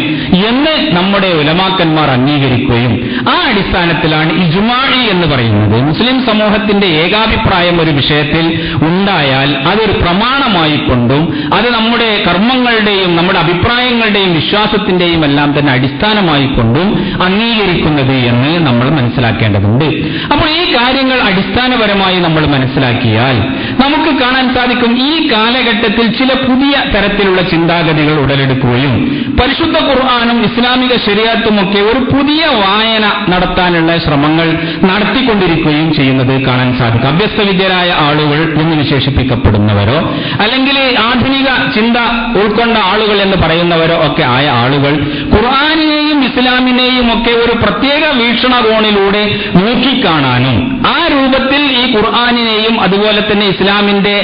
എന്ന് നമ്മുടെ ഉലമാക്കന്മാർ അംഗീകരിക്കുകയും ആ അടിസ്ഥാനത്തിലാണ് ഇജ്മാഇ എന്ന് പറയുന്നത്. മുസ്ലിം സമൂഹത്തിന്റെ ഏകാഭിപ്രായം ഒരു വിഷയത്തിൽ ഉണ്ടായാൽ അതൊരു പ്രമാണമായി കൊണ്ടും അത് നമ്മുടെ കർമ്മങ്ങളുടെയും നമ്മുടെ അഭിപ്രായങ്ങൾ ആചാരങ്ങളുടെയും വിശ്വാസത്തിന്റെയും എല്ലാം തന്നെ അടിസ്ഥാനമായിക്കൊണ്ടും അംഗീകരിക്കുന്നത് എന്ന് നമ്മൾ മനസ്സിലാക്കേണ്ടതുണ്ട്. അപ്പോൾ ഈ കാര്യങ്ങൾ അടിസ്ഥാനപരമായി നമ്മൾ മനസ്സിലാക്കിയാൽ നമുക്ക് കാണാൻ സാധിക്കും ഈ കാലഘട്ടത്തിൽ ചില പുതിയ തരത്തിലുള്ള ചിന്താഗതികൾ ഉടലെടുക്കുകയും പരിശുദ്ധ ഖുർആനും ഇസ്ലാമിക ശരീഅത്തും ഒക്കെ ഒരു പുതിയ വായന നടത്താനുള്ള ശ്രമങ്ങൾ നടത്തിക്കൊണ്ടിരിക്കുകയും ചെയ്യുന്നത് കാണാൻ സാധിക്കും. അഭ്യസ്തവിദ്യരായ ആളുകൾ എന്ന് വിശേഷിപ്പിക്കപ്പെടുന്നവരോ അല്ലെങ്കിൽ ആധുനിക ചിന്ത ഉൾക്കൊണ്ട ആളുകൾ എന്ന് പറയുന്നവരോ ഒക്കെ ആയ ആളുകൾ ഖുർആനിനെയും ഇസ്ലാമിനെയും ഒക്കെ ഒരു പ്രത്യേക വീക്ഷണകോണിലൂടെ നോക്കിക്കാണാനും ആ രൂപത്തിൽ ഈ ഖുർആനിനെയും അതുപോലെ തന്നെ ഇസ്ലാമിന്റെ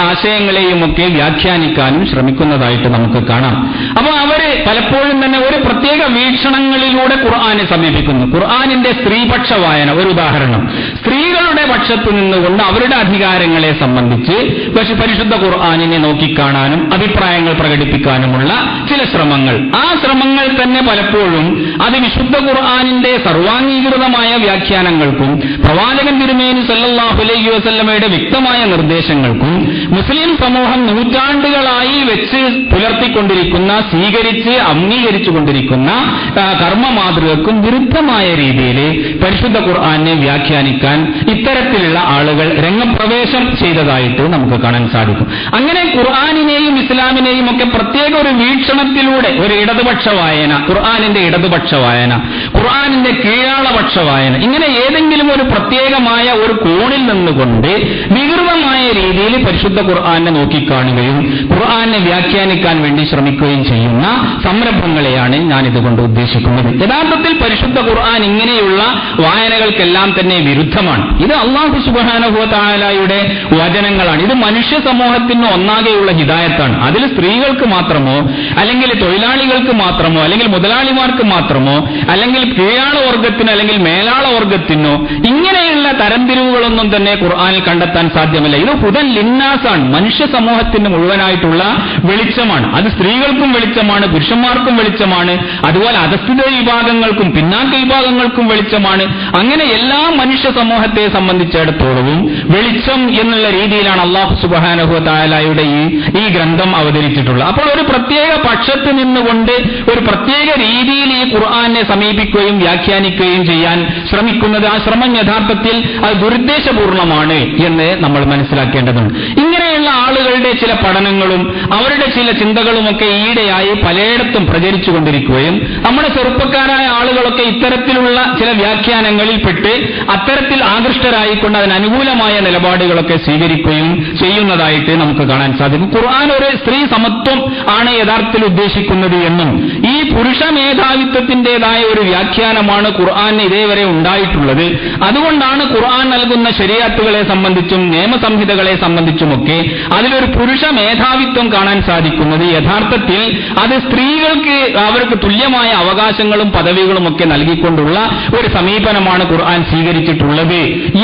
ആശയങ്ങളെയും ഒക്കെ വ്യാഖ്യാനിക്കാനും ശ്രമിക്കുന്നതായിട്ട് നമുക്ക് കാണാം. അപ്പോൾ അവര് പലപ്പോഴും തന്നെ ഒരു പ്രത്യേക വീക്ഷണങ്ങളിലൂടെ ഖുർആനെ സമീപിക്കുന്നു. ഖുർആനിന്റെ സ്ത്രീപക്ഷ വായന ഒരു ഉദാഹരണം, സ്ത്രീകളുടെ പക്ഷത്തു നിന്നുകൊണ്ട് അവരുടെ അധികാരങ്ങളെ സംബന്ധിച്ച് പരിശുദ്ധ ഖുർആനിനെ നോക്കിക്കാണാനും അഭിപ്രായങ്ങൾ പ്രകടിപ്പിക്കാനുമുള്ള ചില ശ്രമങ്ങൾ. ആ ശ്രമങ്ങൾ തന്നെ പലപ്പോഴും അത് വിശുദ്ധ ഖുർആനിന്റെ സർവാംഗീകൃതമായ വ്യാഖ്യാനങ്ങൾക്കും പ്രവാചകൻ തിരുമേനി സല്ലല്ലാഹു അലൈഹി വസല്ലമയുടെ വ്യക്തമായ നിർദ്ദേശങ്ങൾക്കും മുസ്ലിം സമൂഹം നൂറ്റാണ്ടുകളായി വെച്ച് പുലർത്തിക്കൊണ്ടിരിക്കുന്ന സ്വീകരിച്ച് അംഗീകരിച്ചുകൊണ്ടിരിക്കുന്ന കർമ്മ മാതൃകക്കും വിരുദ്ധമായ രീതിയിൽ പരിശുദ്ധ ഖുർആനെ വ്യാഖ്യാനിക്കാൻ ഇത്തരത്തിലുള്ള ആളുകൾ രംഗപ്രവേശം ചെയ്തതായിട്ട് നമുക്ക് കാണാൻ സാധിക്കും. അങ്ങനെ ഖുർആനിനെയും ഇസ്ലാമിനെയും ഒക്കെ പ്രത്യേക ഒരു വീക്ഷണത്തിലൂടെ ഒരു ഇടതുപക്ഷ വായന, ഖുർആനിന്റെ ഇടതുപക്ഷ വായന, ഖുർആനിന്റെ കീഴാളപക്ഷ വായന, ഇങ്ങനെ ഏതെങ്കിലും ഒരു പ്രത്യേകമായ ഒരു കോണിൽ നിന്നുകൊണ്ട് വികൃതമായ രീതിയിൽ പരിശുദ്ധ ഖുർആനെ നോക്കിക്കാണുകയും ഖുർആനെ വ്യാഖ്യാനിക്കാൻ വേണ്ടി ശ്രമിക്കുകയും ചെയ്യുന്ന സംരംഭങ്ങളെയാണ് ഞാൻ ഇതുകൊണ്ട് ഉദ്ദേശിക്കുന്നത്. യഥാർത്ഥത്തിൽ പരിശുദ്ധ ഖുർആൻ ഇങ്ങനെയുള്ള വായനകൾക്കെല്ലാം തന്നെ വിരുദ്ധമാണ്. ഇത് അല്ലാഹു സുബ്ഹാനഹു വ തആലയുടെ വചനങ്ങളാണ്. ഇത് മനുഷ്യ സമൂഹത്തിന് ഒന്നാകെയുള്ള ഹിദായത്താണ്. അതിൽ സ്ത്രീകൾക്ക് മാത്രമോ അല്ലെങ്കിൽ തൊഴിലാളികൾക്ക് മാത്രമോ അല്ലെങ്കിൽ മുതലാളിമാർക്ക് മാത്രമോ അല്ലെങ്കിൽ കീഴാള വർഗത്തിനോ അല്ലെങ്കിൽ മേലാള വർഗത്തിനോ ഇങ്ങനെയുള്ള തരംതിരിവുകളൊന്നും തന്നെ ഖുർആനിൽ കണ്ടെത്താൻ സാധ്യമല്ല. ഇത് ഹുദൻ ലിന്നാസാണ്, മനുഷ്യ സമൂഹത്തിന് മുഴുവനായിട്ടുള്ള വെളിച്ചമാണ്. അത് സ്ത്രീകൾക്കും വെളിച്ചമാണ്, പുരുഷന്മാർക്കും വെളിച്ചമാണ്, അതുപോലെ അധസ്ഥിത വിഭാഗങ്ങൾക്കും പിന്നാക്ക വിഭാഗങ്ങൾക്കും വെളിച്ചമാണ്. അങ്ങനെ എല്ലാ മനുഷ്യ സമൂഹത്തെ സംബന്ധിച്ചിടത്തോളവും വെളിച്ചം എന്നുള്ള രീതിയിലാണ് അല്ലാഹു സുബ്ഹാനഹു വ തആലയുടെ ഈ ഗ്രന്ഥം അവതരിച്ചിട്ടുള്ളത്. അപ്പോൾ ഒരു പ്രത്യേക പക്ഷത്ത് നിന്നുകൊണ്ട് ഒരു പ്രത്യേക രീതിയിൽ ഈ ഖുർആനെ സമീപിക്കുകയും വ്യാഖ്യാനിക്കുകയും ചെയ്യാൻ ശ്രമിക്കുന്നത്, ആ ശ്രമം യഥാർത്ഥത്തിൽ അത് ദുരുദ്ദേശപൂർണമാണ് എന്ന് നമ്മൾ മനസ്സിലാക്കേണ്ടതുണ്ട്. ഇങ്ങനെയുള്ള ആളുകളുടെ ചില പഠനങ്ങളും അവരുടെ ചില ചിന്തകളുമൊക്കെ ഈയിടെയായി പലയിടത്തും പ്രചരിച്ചുകൊണ്ടിരിക്കുകയും നമ്മുടെ ചെറുപ്പക്കാരായ ആളുകളൊക്കെ ഇത്തരത്തിലുള്ള ചില വ്യാഖ്യാനങ്ങളിൽ പെട്ട് അത്തരത്തിൽ ആകൃഷ്ടരായിക്കൊണ്ട് അതിനനുകൂലമായ നിലപാടുകളൊക്കെ സ്വീകരിക്കുകയും ചെയ്യുന്നതായിട്ട് നമുക്ക് കാണാൻ സാധിക്കും. ഖുർആൻ ഒരു സ്ത്രീ സമത്വം ആണ് യഥാർത്ഥത്തിൽ ഉദ്ദേശിക്കുന്നത് എന്നും ഈ പുരുഷ മേധാവിത്വത്തിന്റേതായ ഒരു വ്യാഖ്യാനമാണ് ഖുർആന് ഇതേവരെ ഉണ്ടായിട്ടുള്ളത്. അതുകൊണ്ടാണ് ഖുർആൻ നൽകുന്ന ശരീഅത്തുകളെ സംബന്ധിച്ചും നിയമസംഹിതകളെ സംബന്ധിച്ചുമൊക്കെ അതിലൊരു പുരുഷ മേധാവിത്വം കാണാൻ സാധിക്കുന്നത്. യഥാർത്ഥത്തിൽ അത് സ്ത്രീകൾക്ക് അവർക്ക് തുല്യമായ അവകാശങ്ങളും പദവികളും ഒക്കെ നൽകിക്കൊണ്ടുള്ള ഒരു സമീപനമാണ് ഖുർആൻ സ്വീകരിച്ചിട്ടുള്ളത്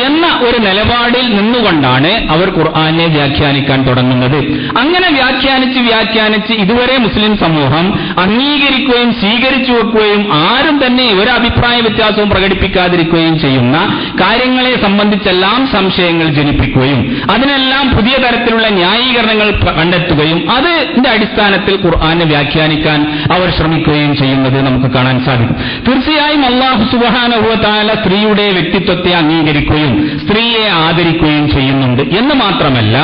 എന്ന ഒരു നിലപാടിൽ നിന്നുകൊണ്ടാണ് അവർ ഖുർആനെ വ്യാഖ്യാനിക്കാൻ തുടങ്ങുന്നത്. അങ്ങനെ വ്യാഖ്യാനിച്ച് ഇതുവരെ മുസ്ലിം സമൂഹം അംഗീകരിക്കുകയും സ്വീകരിച്ചു വെക്കുകയും ആരും തന്നെ ഒരു അഭിപ്രായ വ്യത്യാസവും പ്രകടിപ്പിക്കാതിരിക്കുകയും ചെയ്യുന്ന കാര്യങ്ങളെ സംബന്ധിച്ചെല്ലാം സംശയങ്ങൾ ജനിപ്പിക്കുകയും അതിനെല്ലാം പുതിയ തരത്തിലുള്ള ന്യായീകരണങ്ങൾ കണ്ടെത്തുകയും അതിന്റെ അടിസ്ഥാനത്തിൽ ഖുർആനെ വ്യാഖ്യാനിക്കാൻ അവർ ശ്രമിക്കുകയും ചെയ്യുന്നത് നമുക്ക് കാണാൻ സാധിക്കും. തീർച്ചയായും അല്ലാഹു സുബ്ഹാനഹു വ തആല സ്ത്രീയുടെ വ്യക്തിത്വത്തെ അംഗീകരിക്കുകയും സ്ത്രീയെ ആദരിക്കുകയും ചെയ്യുന്നുണ്ട് എന്ന് മാത്രമല്ല,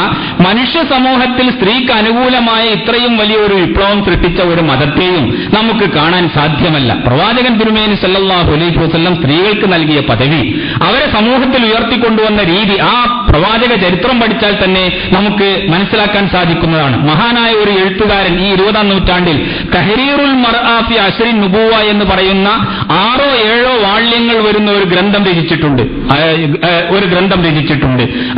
മനുഷ്യ സമൂഹത്തിൽ സ്ത്രീക്ക് അനുകൂലമായ ഇത്രയും വലിയൊരു വിപ്ലവം സൃഷ്ടിച്ച ഒരു മതത്തെയും നമുക്ക് കാണാൻ സാധ്യമല്ല. പ്രവാചകൻ തിരുമേനി സല്ലല്ലാഹു അലൈഹി വസല്ലം സ്ത്രീകൾക്ക് നൽകിയ പദവി, അവരെ സമൂഹത്തിൽ ഉയർത്തിക്കൊണ്ടുവന്ന രീതി, ആ പ്രവാചക ചരിത്രം പഠിച്ചാൽ തന്നെ നമുക്ക് മനസ്സിലാക്കാൻ സാധിക്കുന്നതാണ്. മഹാനായ ഒരു എഴുത്തുകാരൻ ഈ 20-ാം നൂറ്റാണ്ടിൽ തഹരീറുൽ മർആ ഫി അശ്റിൻ നുബുവ എന്ന് പറയുന്ന 6-7 വാള്യങ്ങൾ വരുന്ന ഒരു ഗ്രന്ഥം രചിച്ചിട്ടുണ്ട്.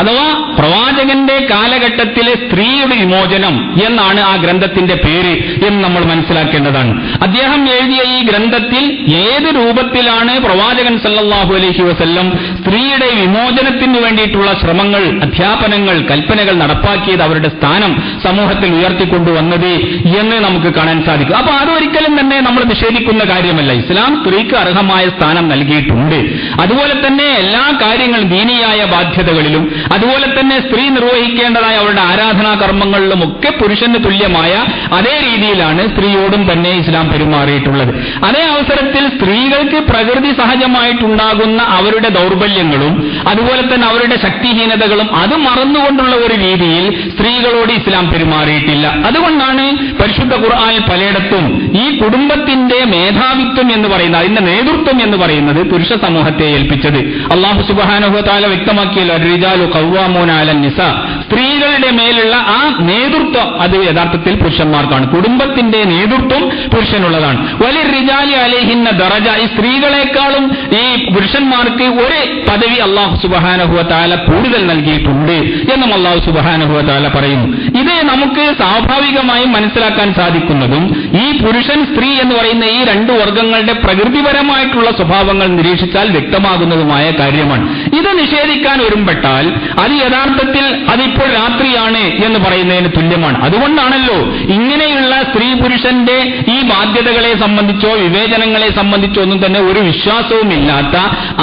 അഥവാ പ്രവാചകന്റെ കാലഘട്ടത്തിലെ സ്ത്രീയുടെ വിമോചനം എന്നാണ് ആ ഗ്രന്ഥത്തിന്റെ പേര് എന്ന് നമ്മൾ മനസ്സിലാക്കേണ്ടതാണ്. അദ്ദേഹം എഴുതിയ ഈ ഗ്രന്ഥത്തിൽ ഏത് രൂപത്തിലാണ് പ്രവാചകൻ സല്ലല്ലാഹു അലൈഹി വസല്ലം സ്ത്രീയുടെ വിമോചനത്തിന് വേണ്ടിയിട്ടുള്ള ശ്രമങ്ങൾ, അധ്യാപനങ്ങൾ, കൽപ്പനകൾ നടപ്പാക്കിയത്, അവരുടെ സ്ഥാനം സമൂഹത്തിൽ ഉയർത്തിക്കൊണ്ടുവന്നത് എന്ന് നമുക്ക് കാണാൻ സാധിക്കും. അപ്പൊ അതൊരിക്കലും തന്നെ നമ്മൾ നിഷേധിക്കുന്ന കാര്യമല്ല. ഇസ്ലാം സ്ത്രീക്ക് അർഹമായ സ്ഥാനം നൽകിയിട്ടുണ്ട്. അതുപോലെ തന്നെ എല്ലാ കാര്യങ്ങളും ദീനിയായ ബാധ്യതകളിലും അതുപോലെ തന്നെ സ്ത്രീ നിർവഹിക്കേണ്ടതായ അവരുടെ ആരാധനാ കർമ്മങ്ങളിലുമൊക്കെ പുരുഷന് തുല്യമായ അതേ രീതിയിലാണ് സ്ത്രീയോടും തന്നെ ഇസ്ലാം പെരുമാറിയിട്ടുള്ളത്. അതേ അവസരത്തിൽ സ്ത്രീകൾക്ക് പ്രകൃതി സഹജമായിട്ടുണ്ടാകുന്ന അവരുടെ ദൗർബല്യങ്ങളും അതുപോലെ തന്നെ അവരുടെ ശക്തിഹീനതകളും അത് മറന്നുകൊണ്ടുള്ള ഒരു രീതിയിൽ സ്ത്രീകളോട് ഇസ്ലാം പെരുമാറിയിട്ടില്ല. അതുകൊണ്ടാണ് പരിശുദ്ധ ഖുർആനിൽ പലയിടത്തും ഈ കുടുംബത്തിന്റെ മേധാവിത്വം എന്ന് പറയുന്നത്, അതിന്റെ നേതൃത്വം എന്ന് പറയുന്നത് പുരുഷ സമൂഹത്തെ ഏൽപ്പിച്ചത്. അല്ലാഹു സുബ്ഹാനഹു വ തആല വ്യക്തമാക്കിയല്ലോ, റിജാലു ഖവ്വാമൂന അലൻ നിസാ, സ്ത്രീകളുടെ മേലുള്ള ആ നേതൃത്വം അത് യഥാർത്ഥത്തിൽ പുരുഷന്മാർക്കാണ്. കുടുംബത്തിന്റെ നേതൃത്വം പുരുഷനുള്ളതാണ്. വലിർ റിജാലി അലൈഹിന്ന ദറജ, ഈ സ്ത്രീകളെക്കാളും ഈ പുരുഷന്മാർക്ക് ഒരു പദവി അല്ലാഹു സുബ്ഹാനഹു വ തആല കൂടുതൽ നൽകിയിട്ടുണ്ട് എന്നും അല്ലാഹു സുബ്ഹാനഹു വ തആല പറയുന്നു. ഇത് നമുക്ക് സ്വാഭാവികമായും മനസ്സിലാക്കാൻ സാധിക്കുന്നതും ഈ പുരുഷൻ സ്ത്രീ എന്ന് പറയുന്ന ഈ രണ്ട് വർഗങ്ങളുടെ പ്രകൃതിപരമായിട്ടുള്ള സ്വഭാവങ്ങൾ നിരീക്ഷിച്ചാൽ വ്യക്തമാകുന്നതുമായ കാര്യമാണ്. ഇത് നിഷേധിക്കാൻ ഒരുമ്പെട്ടാൽ അത് യഥാർത്ഥത്തിൽ അതിപ്പോൾ രാത്രിയാണ് എന്ന് പറയുന്നതിന് തുല്യമാണ്. അതുകൊണ്ടാണല്ലോ ഇങ്ങനെയുള്ള സ്ത്രീ പുരുഷന്റെ ഈ ബാധ്യതകളെ സംബന്ധിച്ചോ വിവേചനങ്ങളെ സംബന്ധിച്ചോ ഒന്നും തന്നെ ഒരു വിശ്വാസവുമില്ലാത്ത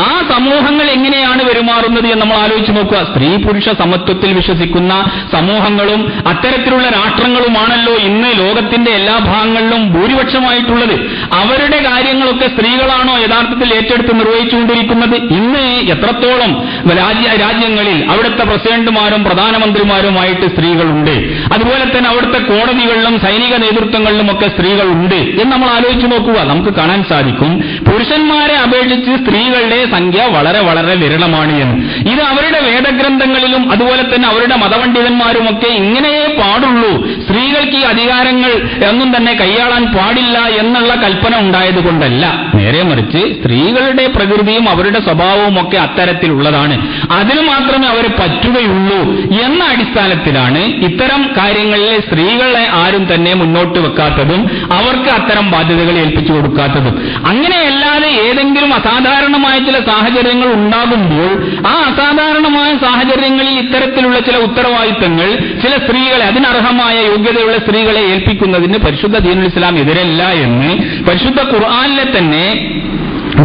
ആ സമൂഹങ്ങൾ എങ്ങനെയാണ് പെരുമാറുന്നത് എന്ന് നമ്മൾ ആലോചിച്ച് നോക്കുക. സ്ത്രീ പുരുഷ സമത്വത്തിൽ വിശ്വസിക്കുന്ന സമൂഹങ്ങളും അത്തരത്തിലുള്ള രാഷ്ട്രങ്ങളുമാണല്ലോ ഇന്ന് ലോകത്തിന്റെ എല്ലാ ഭാഗങ്ങളിലും ഭൂരിപക്ഷമായിട്ടുള്ളത്. അവരുടെ കാര്യങ്ങളൊക്കെ സ്ത്രീകളാണോ യഥാർത്ഥത്തിൽ ഏറ്റെടുത്ത് നിർവഹിച്ചുകൊണ്ടിരിക്കുന്നത്? ഇന്ന് എത്രത്തോളം രാജ്യങ്ങളിൽ അവിടുത്തെ പ്രസിഡന്റുമാരും പ്രധാനമന്ത്രിമാരുമായിട്ട് സ്ത്രീകളുണ്ട്. അതുപോലെ തന്നെ അവിടുത്തെ കോടതികളിലും സൈനിക നേതൃത്വങ്ങളിലുമൊക്കെ സ്ത്രീകളുണ്ട് എന്ന് നമ്മൾ ആലോചിച്ച് നോക്കുക. നമുക്ക് കാണാൻ സാധിക്കും പുരുഷന്മാരെ അപേക്ഷിച്ച് സ്ത്രീകളുടെ സംഖ്യ വളരെ വളരെ വിരളമാണ് എന്ന്. ഇത് അവരുടെ വേദഗ്രന്ഥങ്ങളിലും അതുപോലെ തന്നെ അവരുടെ മതപണ്ഡിതന്മാരുമൊക്കെ ഇങ്ങനെയേ പാടുള്ളൂ, സ്ത്രീകൾക്ക് ഈ അധികാരങ്ങൾ ഒന്നും തന്നെ കൈയാളാൻ പാടില്ല എന്നുള്ള കൽപ്പന ഉണ്ടായതുകൊണ്ടല്ല. നേരെ മറിച്ച് സ്ത്രീകളുടെ പ്രകൃതിയും അവരുടെ സ്വഭാവവും ഒക്കെ അത്തരത്തിലുള്ളതാണ്, അതിന് മാത്രമേ അവർ പറ്റുകയുള്ളൂ എന്ന അടിസ്ഥാനത്തിലാണ് ഇത്തരം കാര്യങ്ങളിൽ സ്ത്രീകളെ ആരും തന്നെ മുന്നോട്ട് വെക്കാത്തതും അവർക്ക് അത്തരം ബാധ്യതകൾ ഏൽപ്പിച്ചു കൊടുക്കാത്തതും. അങ്ങനെയല്ലാതെ ഏതെങ്കിലും അസാധാരണമായ ചില സാഹചര്യങ്ങൾ ഉണ്ടാകുമ്പോൾ ആ അസാധാരണമായ സാഹചര്യങ്ങളിൽ ഇത്തരത്തിലുള്ള ചില ഉത്തരവാദിത്തങ്ങൾ ചില സ്ത്രീകളെ, അതിനർഹമായ യോഗ്യതയുള്ള സ്ത്രീകളെ ഏൽപ്പിക്കുന്നതിന് പരിശുദ്ധ ദീനുൽ ഇസ്ലാം എതിരല്ല എന്ന് പരിശുദ്ധ ഖുർആനിലെ തന്നെ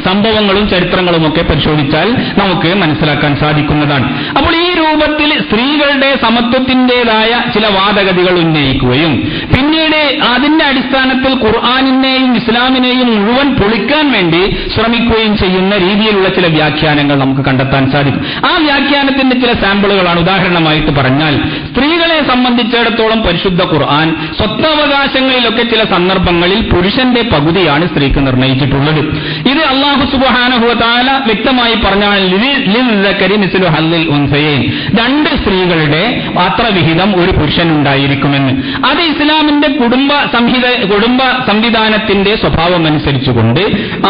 സംഭവങ്ങളും ചരിത്രങ്ങളുമൊക്കെ പരിശോധിച്ചാൽ നമുക്ക് മനസ്സിലാക്കാൻ സാധിക്കുന്നതാണ്. അപ്പോൾ ഈ രൂപത്തിൽ സ്ത്രീകളുടെ സമത്വത്തിന്റേതായ ചില വാദഗതികൾ ഉന്നയിക്കുകയും പിന്നീട് അതിന്റെ അടിസ്ഥാനത്തിൽ ഖുർആനിനെയും ഇസ്ലാമിനെയും മുഴുവൻ പൊളിക്കാൻ വേണ്ടി ശ്രമിക്കുകയും ചെയ്യുന്ന രീതിയിലുള്ള ചില വ്യാഖ്യാനങ്ങൾ നമുക്ക് കണ്ടെത്താൻ സാധിക്കും. ആ വ്യാഖ്യാനത്തിന്റെ ചില സാമ്പിളുകളാണ്. ഉദാഹരണമായിട്ട് പറഞ്ഞാൽ സ്ത്രീകളെ സംബന്ധിച്ചിടത്തോളം പരിശുദ്ധ ഖുർആൻ സ്വത്തവകാശങ്ങളിലൊക്കെ ചില സന്ദർഭങ്ങളിൽ പുരുഷന്റെ പകുതിയാണ് സ്ത്രീക്ക് നിർണയിച്ചിട്ടുള്ളത്. ഇത് അല്ലാഹു സുബ്ഹാനഹു വ തആല വ്യക്തമായി പറഞ്ഞാൽ ലിൽസകരി മിസ്ലു ഹല്ലിൽ ഉൻസയൈൻ, രണ്ട് സ്ത്രീകളുടെ അത്ര വിഹിതം ഒരു പുരുഷനുണ്ടായിരിക്കുമെന്ന്. അത് ഇസ്ലാമിന്റെ കുടുംബ സംവിധാനത്തിന്റെ സ്വഭാവം അനുസരിച്ചുകൊണ്ട്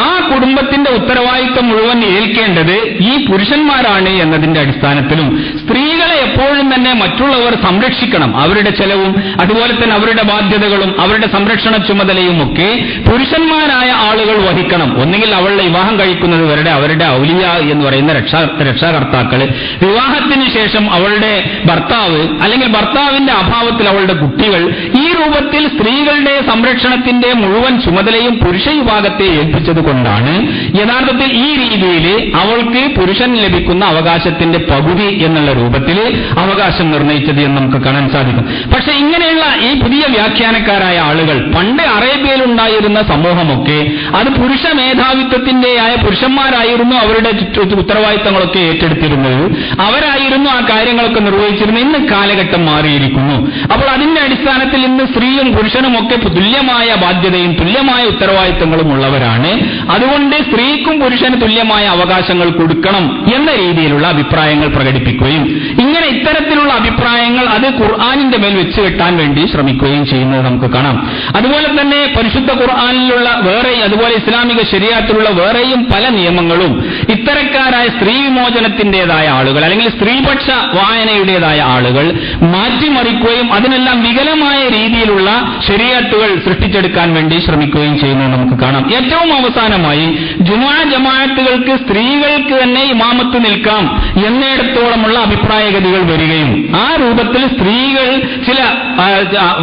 ആ കുടുംബത്തിന്റെ ഉത്തരവാദിത്വം മുഴുവൻ ഏൽക്കേണ്ടത് ഈ പുരുഷന്മാരാണ് എന്നതിന്റെ അടിസ്ഥാനത്തിലും സ്ത്രീകളെ എപ്പോഴും തന്നെ മറ്റുള്ളവർ സംരക്ഷിക്കണം, അവരുടെ ചെലവും അതുപോലെ തന്നെ അവരുടെ ബാധ്യതകളും അവരുടെ സംരക്ഷണ ചുമതലയും ഒക്കെ പുരുഷന്മാരായ ആളുകൾ വഹിക്കണം. ഒന്നുകിൽ അവളുടെ വിവാഹം കഴിക്കുന്നത് വരെ അവരുടെ ഔലിയ എന്ന് പറയുന്ന രക്ഷാകർത്താക്കള്, വിവാഹത്തിന് ശേഷം അവളുടെ ഭർത്താവ്, അല്ലെങ്കിൽ ഭർത്താവിന്റെ അഭാവത്തിൽ അവളുടെ കുട്ടികൾ, ഈ രൂപത്തിൽ സ്ത്രീകളുടെ സംരക്ഷണത്തിന്റെ മുഴുവൻ ചുമതലയും പുരുഷ വിഭാഗത്തെ ഏൽപ്പിച്ചത് കൊണ്ടാണ് യഥാർത്ഥത്തിൽ ഈ രീതിയിൽ അവൾക്ക് പുരുഷൻ ലഭിക്കുന്ന അവകാശത്തിന്റെ പകുതി എന്നുള്ള രൂപത്തിൽ അവകാശം നിർണയിച്ചത് എന്ന് നമുക്ക് കാണാൻ സാധിക്കും. പക്ഷെ ഇങ്ങനെയുള്ള ഈ പുതിയ വ്യാഖ്യാനക്കാരായ ആളുകൾ പണ്ട് അറേബ്യയിൽ ഉണ്ടായിരുന്ന സമൂഹമൊക്കെ അത് പുരുഷ മേധാവിത്വത്തിന്റെയായ പുരുഷന്മാരായിരുന്നു അവരുടെ ഉത്തരവാദിത്തങ്ങളൊക്കെ ഏറ്റെടുത്തിരുന്നത്, അവരായിരുന്നു ആ കാര്യങ്ങളൊക്കെ നിർവഹിച്ചിരുന്നത്. ഇന്ന് കാലഘട്ടം മാറിയിരിക്കുന്നു. അപ്പോൾ അതിന്റെ അടിസ്ഥാനത്തിൽ ഇന്ന് സ്ത്രീയും പുരുഷനും ഒക്കെ തുല്യമായ ബാധ്യതയും തുല്യമായ ഉത്തരവാദിത്തങ്ങളും ഉള്ളവരാണ്. അതുകൊണ്ട് സ്ത്രീക്കും പുരുഷന് തുല്യമായ അവകാശങ്ങൾ കൊടുക്കണം എന്ന രീതിയിലുള്ള അഭിപ്രായങ്ങൾ പ്രകടിപ്പിക്കുകയും ഇങ്ങനെ ഇത്തരത്തിലുള്ള അഭിപ്രായങ്ങൾ അത് ഖുർആനിന്റെ മേൽ വെച്ച് കെട്ടാൻ വേണ്ടി ശ്രമിക്കുകയും ചെയ്യുന്നത് നമുക്ക് കാണാം. അതുപോലെ തന്നെ പരിശുദ്ധ ഖുർആനിലുള്ള വേറെ, അതുപോലെ ഇസ്ലാമിക ശരീഅത്തിലുള്ള വേറെയും പല നിയമങ്ങളും ഇത്തരക്കാരായ സ്ത്രീ വിമോചനത്തിന്റേതായ ആളുകൾ അല്ലെങ്കിൽ സ്ത്രീപക്ഷ വായനയുടേതായ ആളുകൾ മാറ്റിമറിക്കുകയും അതിനെല്ലാം വികലമായ രീതിയിലുള്ള ശരീഅത്തുകൾ സൃഷ്ടിച്ചെടുക്കാൻ വേണ്ടി ശ്രമിക്കുകയും ചെയ്യുന്നത് നമുക്ക് കാണാം. ഏറ്റവും അവസാനമായി ജുമുഅ ജമാഅത്തുകൾക്ക് സ്ത്രീകൾക്ക് തന്നെ ഇമാമത്ത് നിൽക്കാം എന്നിടത്തോളമുള്ള അഭിപ്രായഗതികൾ വരികയും ആ രൂപത്തിൽ സ്ത്രീകൾ ചില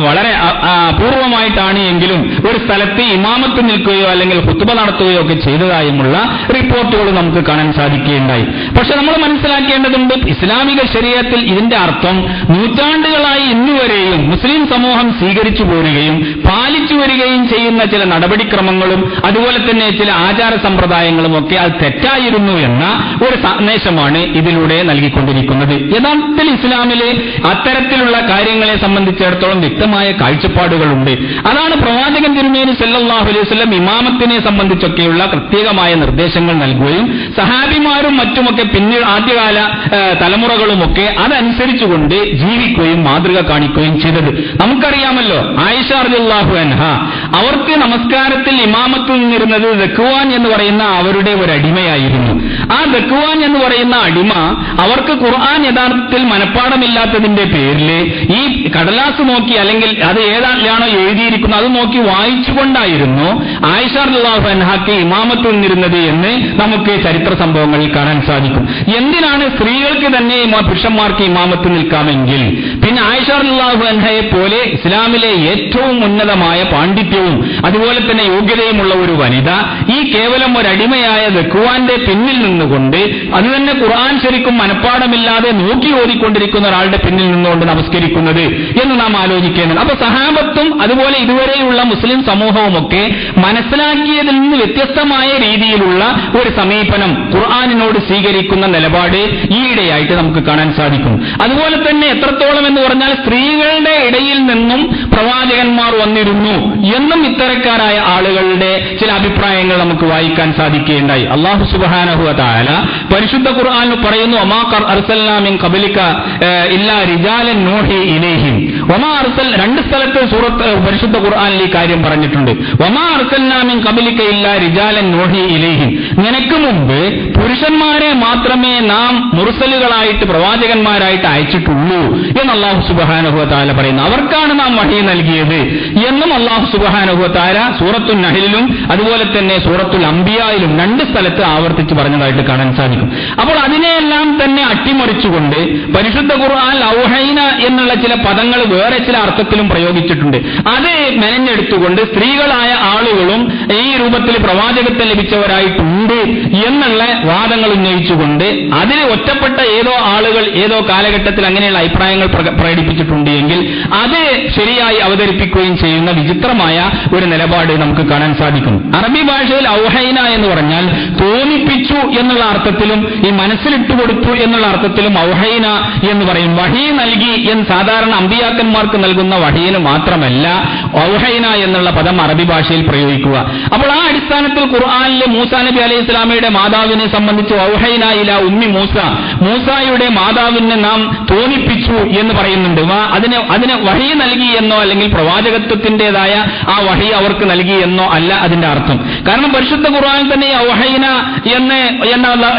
വളരെ അപൂർവമായിട്ടാണ് എങ്കിലും ഒരു സ്ഥലത്ത് ഇമാമത്ത് നിൽക്കുകയോ അല്ലെങ്കിൽ ഖുത്ബ നടത്തുകയോ ഒക്കെ ചെയ്തതായുമുള്ള റിപ്പോർട്ടുകൾ നമുക്ക് കാണാൻ സാധിക്കുകയുണ്ടായി. പക്ഷെ നമ്മൾ മനസ്സിലാക്കേണ്ടതുണ്ട്, ഇസ്ലാമിക ശരീഅത്തിൽ ഇതിന്റെ അർത്ഥം നൂറ്റാണ്ടുകളായി ഇന്നുവരെയും മുസ്ലിം സമൂഹം സ്വീകരിച്ചു പോരുകയും പാലിച്ചു വരികയും ചെയ്യുന്ന ചില നടപടിക്രമങ്ങളും അതുപോലെ തന്നെ ചില ആചാര സമ്പ്രദായങ്ങളും ഒക്കെ അത് തെറ്റായിരുന്നു എന്ന ഒരു സന്ദേശമാണ് ഇതിലൂടെ നൽകിക്കൊണ്ടിരിക്കുന്നത്. യഥാർത്ഥത്തിൽ ഇസ്ലാമിലെ അത്തരത്തിലുള്ള കാര്യങ്ങളെ സംബന്ധിച്ചിടത്തോളം വ്യക്തമായ കാഴ്ചപ്പാടുകളുണ്ട്. അതാണ് പ്രവാചകൻ തിരുമേനി സല്ലല്ലാഹു അലൈഹി വസല്ലം ഇമാമത്തിനെ സംബന്ധിച്ചൊക്കെയുള്ള പ്രത്യേകമായ നിർദ്ദേശങ്ങൾ നൽകുകയും സഹാബിമാരും മറ്റുമൊക്കെ പിന്നീട് ആദ്യകാല തലമുറകളുമൊക്കെ അതനുസരിച്ചുകൊണ്ട് ജീവിക്കുകയും മാതൃക കാണിക്കുകയും ചെയ്തത് നമുക്കറിയാമല്ലോ. ആയിഷ റളിയല്ലാഹു അൻഹ അവർക്ക് നമസ്കാരത്തിൽ ഇമാമത്ത് നിന്നിരുന്നത് ദക്വാൻ എന്ന് പറയുന്ന അവരുടെ ഒരു അടിമയായിരുന്നു. ആ ദക്വാൻ എന്ന് പറയുന്ന അടിമ അവർക്ക് ഖുർആൻ യഥാർത്ഥത്തിൽ മനഃപ്പാടമില്ലാത്തതിന്റെ പേരിൽ ഈ കടലാസ് നോക്കി അല്ലെങ്കിൽ അത് ഏതാണോ എഴുതിയിരിക്കുന്നത് അത് നോക്കി വായിച്ചുകൊണ്ടായിരുന്നു ആയിഷ റളിയല്ലാഹു അൻഹയ്ക്ക് ഇമാമത്ത് നിന്നിരുന്നത് എന്ന് നമുക്ക് ചരിത്ര സംഭവങ്ങളിൽ കാണാൻ സാധിക്കും. എന്തിനാണ് സ്ത്രീകൾക്ക് തന്നെ പുരുഷന്മാർക്ക് ഇമാമത്ത് നിൽക്കാമെങ്കിൽ പിന്നെ ആയിഷ റളിയല്ലാഹു അൻഹയെ പോലെ ഇസ്ലാമിലെ ഏറ്റവും ഉന്നതമായ പാണ്ഡിത്യവും അതുപോലെ തന്നെ യോഗ്യതയുമുള്ള ഒരു വനിത ഈ കേവലം ഒരു അടിമയായ ദക്വാന്റെ പിന്നിൽ നിന്നുകൊണ്ട് അത് തന്നെ ഖുർആൻ ശരിക്കും മനഃപ്പാടമില്ലാതെ നോക്കി ഓതിക്കൊണ്ടിരിക്കുന്ന ഒരാളുടെ പിന്നിൽ നിന്നുകൊണ്ട് നമസ്കരിക്കുന്നത് എന്ന് നാം ആലോചിക്കേണ്ടത്. അപ്പൊ സഹാബത്തും അതുപോലെ ഇതുവരെയുള്ള മുസ്ലിം സമൂഹവുമൊക്കെ മനസ്സിലാക്കിയതിൽ നിന്ന് വ്യത്യസ്തമായ രീതിയിലുള്ള ഒരു സമീപനം ഖുർആനിനോട് സ്വീകരിക്കുന്ന നിലപാട് ഈയിടെയായിട്ട് നമുക്ക് കാണാൻ സാധിക്കും. അതുപോലെ തന്നെ എത്രത്തോളം എന്ന് പറഞ്ഞാൽ സ്ത്രീകളുടെ ഇടയിൽ നിന്നും പ്രവാചകന്മാർ വന്നിരുന്നു എന്നും ഇത്തരക്കാരായ ആളുകളുടെ ചില അഭിപ്രായങ്ങൾ നമുക്ക് വായിക്കാൻ സാധിക്കുകയുണ്ടായി. അല്ലാഹു സുബ്ഹാനഹു വ തആല പരിശുദ്ധ ഖുർആനിൽ പറയുന്നു, വമാ അർസൽനാ മിൻ ഖബലിക ഇല്ലാ റിജാലൻ നൂഹി ഇലൈഹിം. വമാ അർസൽ രണ്ട് സ്ഥലത്ത് പരിശുദ്ധ ഖുർആനിൽ ഈ കാര്യം പറഞ്ഞിട്ടുണ്ട്. വമാ അർസൽനാ മിൻ ഖബലിക ഇല്ലാ റിജാലൻ നൂഹി ഇലൈഹിം. നിനക്ക് മുമ്പ് പുരുഷന്മാരെ മാത്രമേ നാം മുർസലുകളായിട്ട് പ്രവാചകന്മാരായിട്ട് അയച്ചിട്ടുള്ളൂ എന്ന് അല്ലാഹു സുബ്ഹാനഹു വ തആല പറയുന്നു. അവർക്കാണ് നാം വഹി നൽകിയത് എന്നും അല്ലാഹു സുബ്ഹാനഹു വ തആല സൂറത്തുൽ നഹ്ലിലും അതുപോലെ തന്നെ സൂറത്തുൽ അംബിയായിലും രണ്ട് സ്ഥലത്ത് ആവർത്തിച്ച് പറഞ്ഞതായിട്ട് കാണാൻ സാധിക്കും. അപ്പോൾ അതിനെയെല്ലാം തന്നെ അട്ടിമറിച്ചുകൊണ്ട് പരിശുദ്ധ ഖുർആൻ ഔഹൈന എന്നുള്ള ചില പദങ്ങൾ വേറെ ചില അർത്ഥത്തിലും പ്രയോഗിച്ചിട്ടുണ്ട്. അത് മെനഞ്ഞെടുത്തുകൊണ്ട് സ്ത്രീകളായ ആളുകളും ഈ രൂപത്തിൽ പ്രവാചകത്വം ലഭിച്ചവരായിട്ടുണ്ട് എന്നുള്ള വാദങ്ങൾ ഉന്നയിച്ചുകൊണ്ട് അതിൽ ഒറ്റപ്പെട്ട ഏതോ ആളുകൾ ഏതോ കാലഘട്ടത്തിൽ അങ്ങനെയുള്ള അഭിപ്രായങ്ങൾ പ്രകടിപ്പിച്ചിട്ടുണ്ട് എങ്കിൽ അത് ശരിയായി അവതരിപ്പിക്കുകയും ചെയ്യുന്ന വിചിത്രമായ ഒരു നിലപാട് നമുക്ക് കാണാൻ സാധിക്കും. അറബി ഭാഷയിൽ ഔഹൈന എന്ന് പറഞ്ഞാൽ തോന്നിപ്പിച്ചു എന്നുള്ള അർത്ഥത്തിലും ഈ മനസ്സിലിട്ട് കൊടുത്തു എന്നുള്ള അർത്ഥത്തിലും ഔഹൈന എന്ന് പറയും. വഹി നൽകി എന്ന് സാധാരണ അമ്പിയാക്കന്മാർക്ക് നൽകുന്ന വഹീന് മാത്രമല്ല ഔഹൈന എന്നുള്ള പദം അറബി ഭാഷയിൽ പ്രയോഗിക്കുക. അപ്പോൾ ആ അടിസ്ഥാനത്തിൽ ഖുർആനിലെ മൂസാ നബി അലൈഹി ഇസ്ലാമയുടെ മാതാവിനെ സംബന്ധിച്ച് ഔഹൈന ഇലാ ഉമ്മി മൂസ, മൂസായുടെ മാതാവിനെ നാം തോന്നിപ്പിച്ചു എന്ന് പറയുന്നുണ്ട്. അതിനെ വഹി നൽകി എന്നോ അല്ലെങ്കിൽ പ്രവാചകത്വത്തിന്റേതായ ആ വഹി അവർക്ക് നൽകി എന്നോ അല്ല അതിന്റെ അർത്ഥം. കാരണം പരിശുദ്ധ ഖുർആനിൽ തന്നെ ഔഹൈന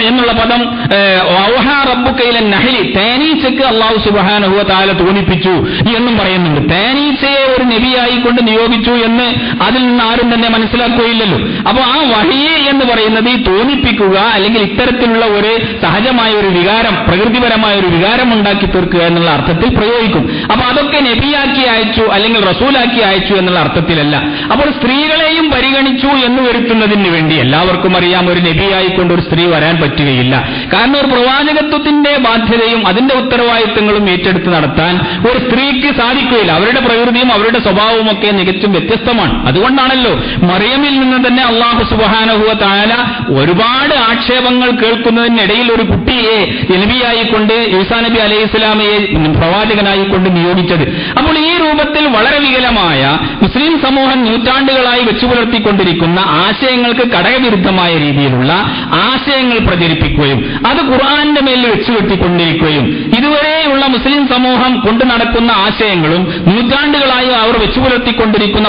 എന്നുള്ള പദം ഔഹ റബ്ബുക ഇലൻ നഹ്ലി, തേനീച്ചയ്ക്ക് അല്ലാഹു സുബ്ഹാനഹു വ തആല തോന്നിപ്പിച്ചു എന്നും പറയുന്നുണ്ട്. തേനീച്ചയെ ഒരു നബിയായി കൊണ്ട് നിയോഗിച്ചു എന്ന് അതിൽ നിന്ന് ആരും തന്നെ മനസ്സിലാക്കുകയില്ലല്ലോ. അപ്പോൾ ആ വഹി എന്ന് പറയുന്നത് ഈ തോന്നിപ്പിക്കുക അല്ലെങ്കിൽ ഇത്തരത്തിലുള്ള ഒരു സഹജമായ ഒരു വികാരം, പ്രകൃതിപരമായ ഒരു വികാരം ഉണ്ടാക്കി തീർക്കുക എന്നുള്ള അർത്ഥത്തിൽ പ്രയോഗിക്കും. അപ്പൊ അതൊക്കെ നബിയാക്കി അയച്ചു അല്ലെങ്കിൽ റസൂലാക്കി അയച്ചു എന്നുള്ള അർത്ഥത്തിലല്ല. അപ്പോൾ സ്ത്രീകളെയും പരിഗണിച്ചു എന്ന് വരുത്തുന്നതിന് വേണ്ടി എല്ലാവർക്കും അറിയാം ഒരു നബിയായിക്കൊണ്ട് ഒരു സ്ത്രീ വരാൻ പറ്റുകയില്ല. കാരണം ഒരു പ്രവാചകത്വത്തിന്റെ ബാധ്യതയും അതിന്റെ ഉത്തരവാദിത്തങ്ങളും ഏറ്റെടുത്ത് നടത്താൻ ഒരു സ്ത്രീക്ക് സാധിക്കുകയില്ല. അവരുടെ പ്രകൃതിയും അവരുടെ സ്വഭാവവും ഒക്കെ തികച്ചും വ്യത്യസ്തമാണ്. അതുകൊണ്ടാണല്ലോ മറിയമിൽ നിന്ന് തന്നെ അല്ലാഹു സുബ്ഹാനഹു വ തആല ഒരുപാട് ആക്ഷേപങ്ങൾ കേൾക്കുന്നതിനിടയിൽ ഒരു കുട്ടിയെ നബിയായിക്കൊണ്ട് ഈസാ നബി അലൈഹി ഇസ്ലാമയെ പ്രവാചകനായിക്കൊണ്ട് നിയോഗിച്ചത്. അപ്പോൾ ഈ രൂപത്തിൽ വളരെ വികലമായ മുസ്ലിം സമൂഹം നൂറ്റാണ്ടുകളായി വെച്ചു പുലർത്തിക്കൊണ്ടിരിക്കുന്ന ആശയങ്ങൾക്ക് ഘടകവിരുദ്ധമായ രീതിയിലുള്ള ആശയങ്ങൾ പ്രചരിപ്പിക്കുകയും അത് ഖുർആന്റെ മേലിൽ വെച്ചുകെട്ടിക്കൊണ്ടിരിക്കുകയും ഇതുവരെയുള്ള മുസ്ലിം സമൂഹം കൊണ്ടു നടക്കുന്ന ആശയങ്ങളും നൂറ്റാണ്ടുകളായി അവർ വെച്ചു പുലർത്തിക്കൊണ്ടിരിക്കുന്ന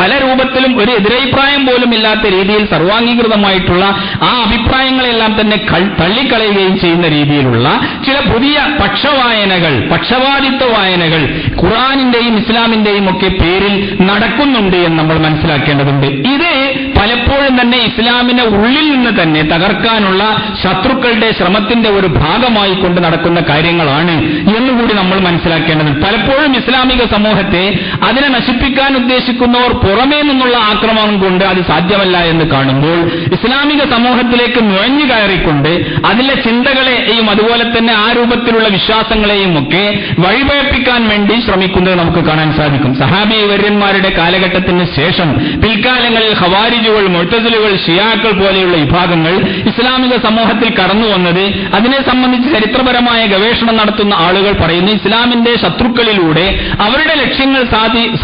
പല രൂപത്തിലും ഒരു എതിരഭിപ്രായം പോലും ഇല്ലാത്ത രീതിയിൽ സർവാംഗീകൃതമായിട്ടുള്ള ആ അഭിപ്രായങ്ങളെല്ലാം തന്നെ തള്ളിക്കളയുകയും ചെയ്യുന്ന രീതിയിലുള്ള ചില പുതിയ പക്ഷവായനകൾ, പക്ഷപാതിത്വ വായനകൾ ഖുർആനിന്റെയും ഇസ്ലാമിന്റെയും ഒക്കെ പേരിൽ നടക്കുന്നുണ്ട് എന്ന് നമ്മൾ മനസ്സിലാക്കേണ്ടതുണ്ട്. ഈ ഇത് പലപ്പോഴും തന്നെ ഇസ്ലാമിനെ ഉള്ളിൽ നിന്ന് തന്നെ തകർക്കാനുള്ള ശത്രുക്കളുടെ ശ്രമത്തിന്റെ ഒരു ഭാഗമായി കൊണ്ട് നടക്കുന്ന കാര്യങ്ങളാണ് എന്നുകൂടി നമ്മൾ മനസ്സിലാക്കേണ്ടതുണ്ട്. പലപ്പോഴും ഇസ്ലാമിക സമൂഹത്തെ അതിനെ നശിപ്പിക്കാൻ ഉദ്ദേശിക്കുന്നവർ പുറമേ നിന്നുള്ള ആക്രമണം കൊണ്ട് അത് സാധ്യമല്ല എന്ന് കാണുമ്പോൾ ഇസ്ലാമിക സമൂഹത്തിലേക്ക് നുഴഞ്ഞു കയറിക്കൊണ്ട് അതിലെ ചിന്തകളെയും അതുപോലെ തന്നെ ആ രൂപത്തിലുള്ള വിശ്വാസങ്ങളെയും ഒക്കെ വഴിപഴപ്പിക്കാൻ വേണ്ടി ശ്രമിക്കുന്നത് നമുക്ക് കാണാൻ സാധിക്കും. സഹാബി വര്യന്മാരുടെ കാലഘട്ടത്തിന് ശേഷം പിൽക്കാലങ്ങളിൽ ഖവാരിജുകൾ, മുഅ്തസിലുകൾ, ഷിയാക്കൾ പോലെയുള്ള വിഭാഗങ്ങൾ ഇസ്ലാമിക സമൂഹത്തിൽ കടന്നു വന്നത് അതിനെ സംബന്ധിച്ച് ചരിത്രപരമായ ഗവേഷണം നടത്തുന്ന ആളുകൾ പറയുന്നു ഇസ്ലാമിന്റെ ശത്രുക്കളിലൂടെ അവരുടെ ലക്ഷ്യങ്ങൾ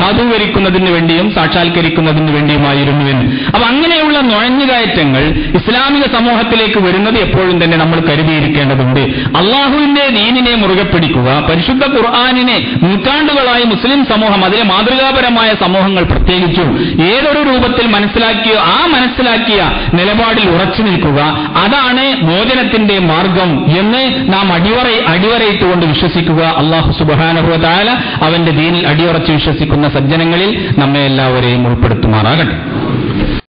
സാധൂകരിക്കുന്നതിന് വേണ്ടിയും സാക്ഷാത്കരിക്കുന്നതിന് വേണ്ടിയുമായിരുന്നുവെന്ന്. അപ്പൊ അങ്ങനെയുള്ള നുഴഞ്ഞുകയറ്റങ്ങൾ ഇസ്ലാമിക സമൂഹത്തിലേക്ക് വരുന്നത് എപ്പോഴും തന്നെ നമ്മൾ കരുതിയിരിക്കേണ്ടതുണ്ട്. അള്ളാഹുവിന്റെ ദീനിനെ മുറുകെ പിടിക്കുക, പരിശുദ്ധ ഖുർആനിനെ നൂറ്റാണ്ടുകളായി മുസ്ലിം സമൂഹം, അതിലെ മാതൃകാപരമായ സമൂഹങ്ങൾ പ്രത്യേകിച്ചും ഏതൊരു രൂപത്തിൽ മനസ്സിലാക്കിയോ ആ മനസ്സിലാക്കിയ നിലപാടിൽ ഉറച്ചു നിൽക്കുക, അതാണ് മോചനത്തിന്റെ മാർഗം എന്ന് നാം അടിവരയിട്ടുകൊണ്ട് വിശ്വസിക്കുക. അല്ലാഹു സുബ്ഹാനഹു വ തആല അവന്റെ ദീനിൽ അടിയുറച്ച് വിശ്വസിക്കുന്ന സജ്ജനങ്ങളിൽ നമ്മെ എല്ലാവരെയും ഉൾപ്പെടുത്തുമാറാകട്ടെ.